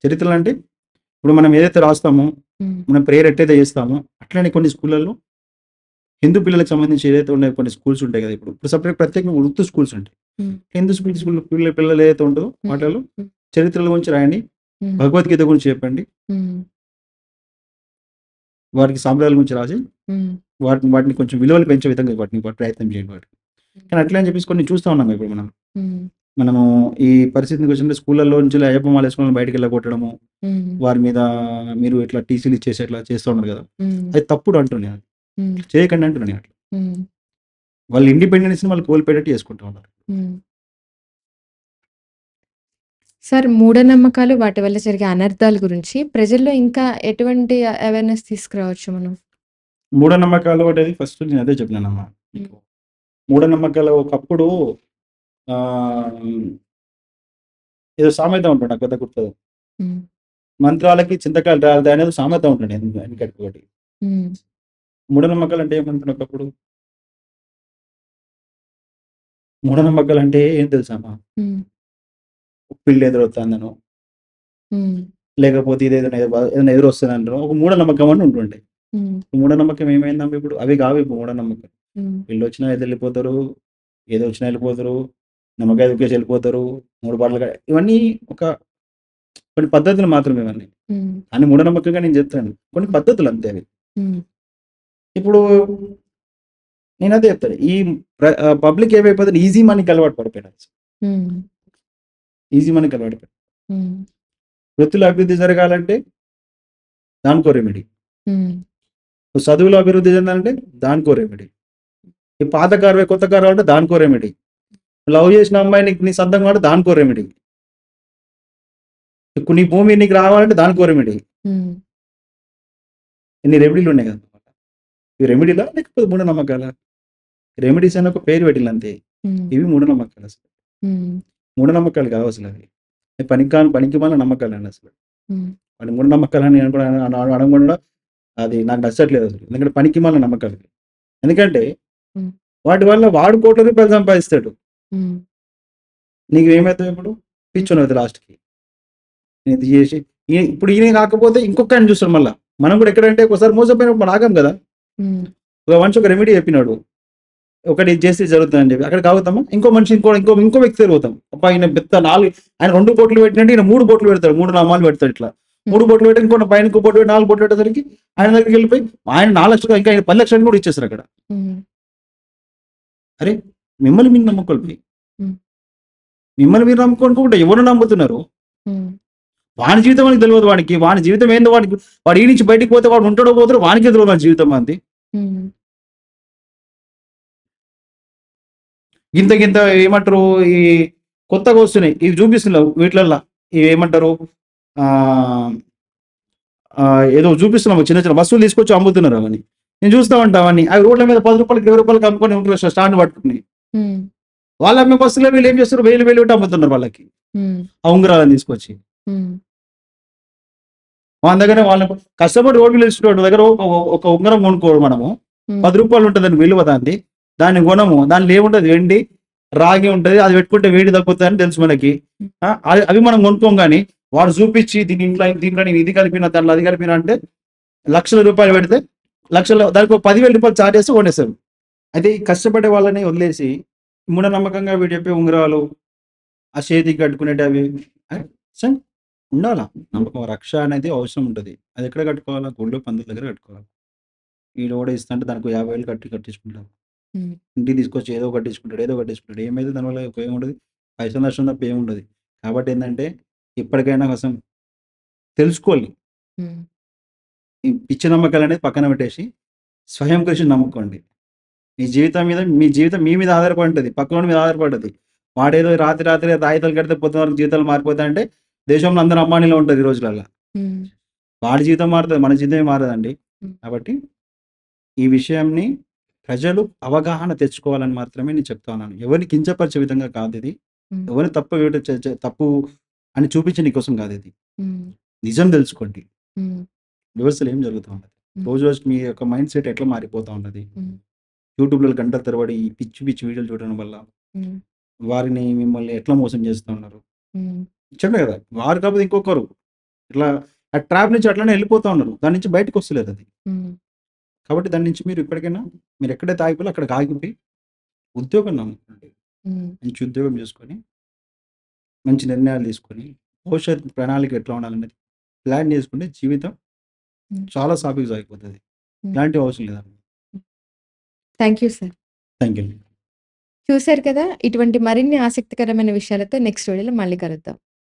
చరిత్రలంటే ఇప్పుడు మనం ఏదైతే రాస్తామో, హ్మ్. మనం ప్రేయర్ ఎట్టయితే చేస్తామో, అట్లనే కొన్ని స్కూళ్ళల్లో హిందూ పిల్లలకు సంబంధించి ఏదైతే ఉన్నాయో కొన్ని స్కూల్స్ ఉంటాయి కదా! ఇప్పుడు ప్రత్యేకంగా ఉర్దూ స్కూల్స్ ఉంటాయి. హ్మ్. హిందూ స్కూల్ పిల్లలు ఏదైతే ఉంటదో హ్మ్. వాటిలలో హ్మ్. చరిత్రల గురించి రాయండి. హ్మ్. భగవద్గీత గురించి చెప్పండి. హ్మ్. వారికి సాంప్రదాయాల గురించి రాసి హ్మ్. వాటిని కొంచెం విలువలు పెంచే విధంగా ప్రయత్నం చేయండి వాటికి. కానీ అట్లా అని చెప్పేసి కొన్ని చూస్తా ఉన్నాం ఇప్పుడు మనం. హ్మ్. మనము ఈ పరిస్థితికి వచ్చినప్పుడు స్కూళ్ళలో నుంచి అయ్యప్ప మాల వేసుకొని బయటికి వెళ్ళగొట్టడము, హ్మ్. వారి మీద మీరు ఇట్లా టీసీలు ఇచ్చేసి ఇట్లా చేస్తూ ఉన్నారు కదా! హ్మ్. అది తప్పుడు అంటున్నాను నేను. హ్మ్. చేయకండి అంటున్నాను నేను అట్లా. హ్మ్. వాళ్ళ ఇండిపెండెన్స్‌ని వాళ్ళు కోల్పోయేటట్టు చేసుకుంటా ఉన్నారు. హ్మ్. సార్ మూఢనమ్మకాలు వాటి వల్ల జరిగే అనర్థాల గురించి ప్రజల్లో ఇంకా ఎటువంటి అవేర్‌నెస్ తీసుకురావచ్చు మనం? మూఢనమ్మకాలు అనేది ఫస్ట్ నేను అదే చెప్పినానమ్మా హ్మ్. మీకు. మూఢనమ్మకాలు ఒకప్పుడు ఆహ్, ఏదో సామెత ఉంటుండే నాకు పెద్ద గుర్తులేదు. హ్మ్. మంత్రాలకి చింతకాయలు రాలతాయి అనేది సామెత ఉంటుండే వెనకటికి. హ్మ్. మూఢనమ్మకాలు అంటే ఏమనుకున్నా ఒకప్పుడు? మూఢనమ్మకాలు అంటే ఏం తెలుసామా? హ్మ్. పిల్లి ఎదురొత్తందనో, హ్మ్. లేకపోతే ఏదైనా ఎదురొస్తదనో ఒక మూఢనమ్మకం అని ఉంటుండే. హ్మ్. మూఢనమ్మకం ఏమైందమ్మా ఇప్పుడు? అవి కావు ఇప్పుడు మూఢనమ్మకం. హ్మ్. పిల్లొచ్చినా ఎళ్ళిపోతారు. ఏదొచ్చినా ఎళ్ళిపోతారు. నిమ్మకాయ తొక్కేసి ఎళ్ళిపోతారు. 3 బాటలు ఇవన్నీ ఒక కొన్ని పద్ధతులు మాత్రమే ఇవన్నీ. హ్మ్. అని మూఢనమ్మకంగా నేను చెప్తాను. కొన్ని పద్ధతులు అంతే అవి. హ్మ్. ఇప్పుడు నేనదే చెప్తాను. పబ్లిక్ ఏమైపోతుంది ఈజీ మనీకి అలవాటు పడిపోయినారు. హ్మ్. ఈజీ మనీకి అలవాటు పడిపోయారు. హ్మ్. వృత్తిలో అభివృద్ధి జరగాలంటే దానికో రెమెడీ. హ్మ్. చదువులో అభివృద్ధి చెందాలంటే దానికో రెమెడీ. ఈ పాత కారువే కొత్త కారు కావాలంటే దానికో రెమెడీ. లవ్ చేసిన అమ్మాయి నీ సొంతం కావాలంటే దానికో రెమెడీ. నీ భూమి నీకు రావాలంటే దానికో రెమెడీ. హ్మ్. ఇన్ని రెమెడీలు ఉన్నాయి కదా! ఇవి రెమెడీలా లేకపోతే మూఢనమ్మకాలా? రెమెడీస్ అని ఒక పేరు పెట్టిల్లు అంతే. హ్మ్. ఇవి మూఢనమ్మకాలు అసలు. హ్మ్. మూఢనమ్మకాలు కావు అసలు అవి. అవి పనికిమాలిన నమ్మకాలండి అసలు. హ్మ్. వాటి మూఢనమ్మకాలని నేను కూడా అనడం కూడా అది నాకు నచ్చట్లేదు అసలు. ఎందుకంటే పనికిమాలిన నమ్మకాలు. ఎందుకంటే హ్మ్. వాటి వల్ల వాడు కోట్ల రూపాయలు సంపాదిస్తాడు. హ్మ్. నీకు ఏమైతావు ఇప్పుడు? పిచ్చోనవుతావు లాస్ట్‌కి. ఇది చేసి ఇప్పుడు ఈయన కాకపోతే ఇంకొక చూస్తాడు మళ్ళా. మనం కూడా ఎక్కడంటే ఒకసారి మోసపోయినప్పుడు మనం ఆగం కదా! హ్మ్. ఒక మనిషి ఒక రెమెడీ చెప్పినాడు. ఒకటి ఇది చేస్తే జరుగుతుందని చెప్పి. అక్కడికి ఆగుతామా? ఇంకో మనిషి ఇంకో వ్యక్తి దగ్గరికి పోతాం. అబ్బా! ఈయన పెద్ద ఆయన 2 బొట్లు పెట్టినట్టు ఈయన 3 బొట్లు పెడతాడు. 3 నామాలు పెడతాడు ఇట్లా. 3 బొట్లు పెట్టి ఇంకో పైన ఇంకో బొట్టు పెట్టి 4 బొట్లు పెట్టేసరికి ఆయన దగ్గరికి వెళ్ళిపోయి ఆయన 4,00,000 ఇంకా 10,00,000 కూడా ఇచ్చేస్తారు అక్కడ. హ్మ్. అరే! మిమ్మల్ని మీరు నమ్ముకోవాలి. హ్మ్. మిమ్మల్ని మీరు నమ్ముకోనుకుంటే ఎవరు నమ్ముతున్నారు? హ్మ్. వాని జీవితం వానికి తెలవదు వాడికి. వాని జీవితం ఏందో వాడు ఈ నుంచి బయటికి పోతే వాడు ఉంటాడో పోతాడో వానికే తెలవదు వాని జీవితం అంది. హ్మ్. గింత ఏమంటారు ఈ కొత్తగా వస్తున్నాయి. ఇవి చూపిస్తున్నారు వీటిలల్ల. ఇవి ఏమంటారు ఆహ్, ఏదో చూపిస్తున్నాము చిన్న చిన్న వస్తువులు తీసుకొచ్చి అమ్ముతున్నారు అవన్నీ. నేను చూస్తా ఉంటా అవన్నీ. అవి రోడ్ల మీద రూ. 10, రూ. 20 అమ్ముకొని ఉంటారు స్టాండ్ పట్టుకొని. హ్మ్. వాళ్ళు అమ్మే వస్తువులు వీళ్ళు ఏం చేస్తారు వేలు పెట్టి అమ్ముతున్నారు వాళ్ళకి. హ్మ్. ఆ ఉంగరాలను తీసుకొచ్చి. హ్మ్. మన దగ్గర వాళ్ళని కష్టపడి రోడ్డు మీద ఇస్తున్నాడు దగ్గర ఒక ఉంగరం కొనుక్కోడు మనము. హ్మ్. రూ. 10 ఉంటదని విలువ దాన్ని. దాన్ని కొనము. దాంట్లో ఏముంటది వెండి, రాగి ఉంటది. అది పెట్టుకుంటే వేడి తగ్గుతదని తెలుసు మనకి. అవి మనం కొనుక్కోం గానీ, వాడు చూపిచ్చి దీంట్లో నేను ఇది కలిపిన, దాంట్లో అది కలిపిన అంటే లక్షల రూపాయలు పెడితే దానికి ఒక రూ. 10,000 చార్జ్ చేసి కొనేస్తారు. అయితే ఈ కష్టపడే వాళ్ళని వదిలేసి మూఢనమ్మకంగా వీడు చెప్పే ఉంగరాలు, ఆ చేతికి కట్టుకునేటివి సో, ఉండాలా. నమ్మకం, రక్ష అనేది అవసరం ఉంటది. అది ఎక్కడ కట్టుకోవాలా? గుళ్ళో పంతుల దగ్గర కట్టుకోవాలి. ఈడెవడో ఇస్తంటే దానికో 50,000 కట్టించుకుంటారు. హ్మ్. ఇంటికి తీసుకొచ్చి ఏదో కట్టించుకుంటాడు, ఏదో కట్టించుకుంటాడు. ఏమైతే దానివల్ల ఉపయోగం ఉండదు. పైసలు నష్టం తప్ప ఏముండదు. కాబట్టి ఏందంటే, ఇప్పటికైనా కొంచెం తెలుసుకోవాలి. హ్మ్. ఈ పిచ్చి నమ్మకాలనేది పక్కన పెట్టేసి, స్వయం కృషిని నమ్ముకోండి. మీ జీవితం మీ మీద ఆధారపడి ఉంటది. పక్కనోడి మీద ఆధారపడది. వాడేదో రాత్రి తాయితాలు కడితే పొద్దున వరకు జీవితాలు మారిపోతాయంటే, దేశంలో అందరూ అంబానీలో ఉంటారు ఈ రోజులల్ల. హ్మ్. వాడి జీవితం మారుతది. మన జీవితమే మారదండి. హ్మ్. కాబట్టి ఈ విషయంని ప్రజలు అవగాహన తెచ్చుకోవాలని మాత్రమే నేను చెప్తా ఉన్నాను. ఎవరిని కించపరిచే విధంగా కాదిది. హ్మ్. ఎవరిని తప్పు వేట చే చే తప్పు అని చూపించే నీకోసం కాదిది. హ్మ్. నిజం తెలుసుకోండి. హ్మ్. రివర్సల్ ఏం జరుగుతా ఉన్నది. హ్మ్. రోజు రోజుకి మీ యొక్క మైండ్ సెట్ ఎట్లా మారిపోతా ఉన్నది. హ్మ్. యూట్యూబ్‌లో గంటల తరబడి ఈ పిచ్చి పిచ్చి వీడియోలు చూడడం వల్ల హ్మ్. మిమ్మల్ని ఎట్లా మోసం చేస్తా ఉన్నారు. హ్మ్. చెప్పే కదా! వారు కాకపోతే ఇంకొకరు ఇట్లా ఆ ట్రాప్ నుంచి అట్లనే వెళ్ళిపోతా ఉన్నారు. దాని నుంచి బయటకొస్తలేదది. హ్మ్. కాబట్టి దాని నుంచి మీరు ఇప్పటికైనా మీరు ఎక్కడైతే ఆగిపోయారో అక్కడికి ఆగిపోయి ఉద్యోగం నమ్ముకోండి. హ్మ్. మంచి ఉద్యోగం చేసుకొని, మంచి నిర్ణయాలు తీసుకొని, భవిష్యత్ ప్రణాళిక ఎట్లా ఉండాలనేది ప్లాన్ చేసుకుంటే జీవితం హ్మ్. చాలా సాఫీగా సాగిపోతది. హ్మ్. ఇలాంటివి అవసరం లేదండి. Thank you sir. Thank you. చూసారు కదా! ఇటువంటి మరిన్ని ఆసక్తికరమైన విషయాలతో నెక్స్ట్ వీడియోలో మళ్ళీ కలుద్దాం.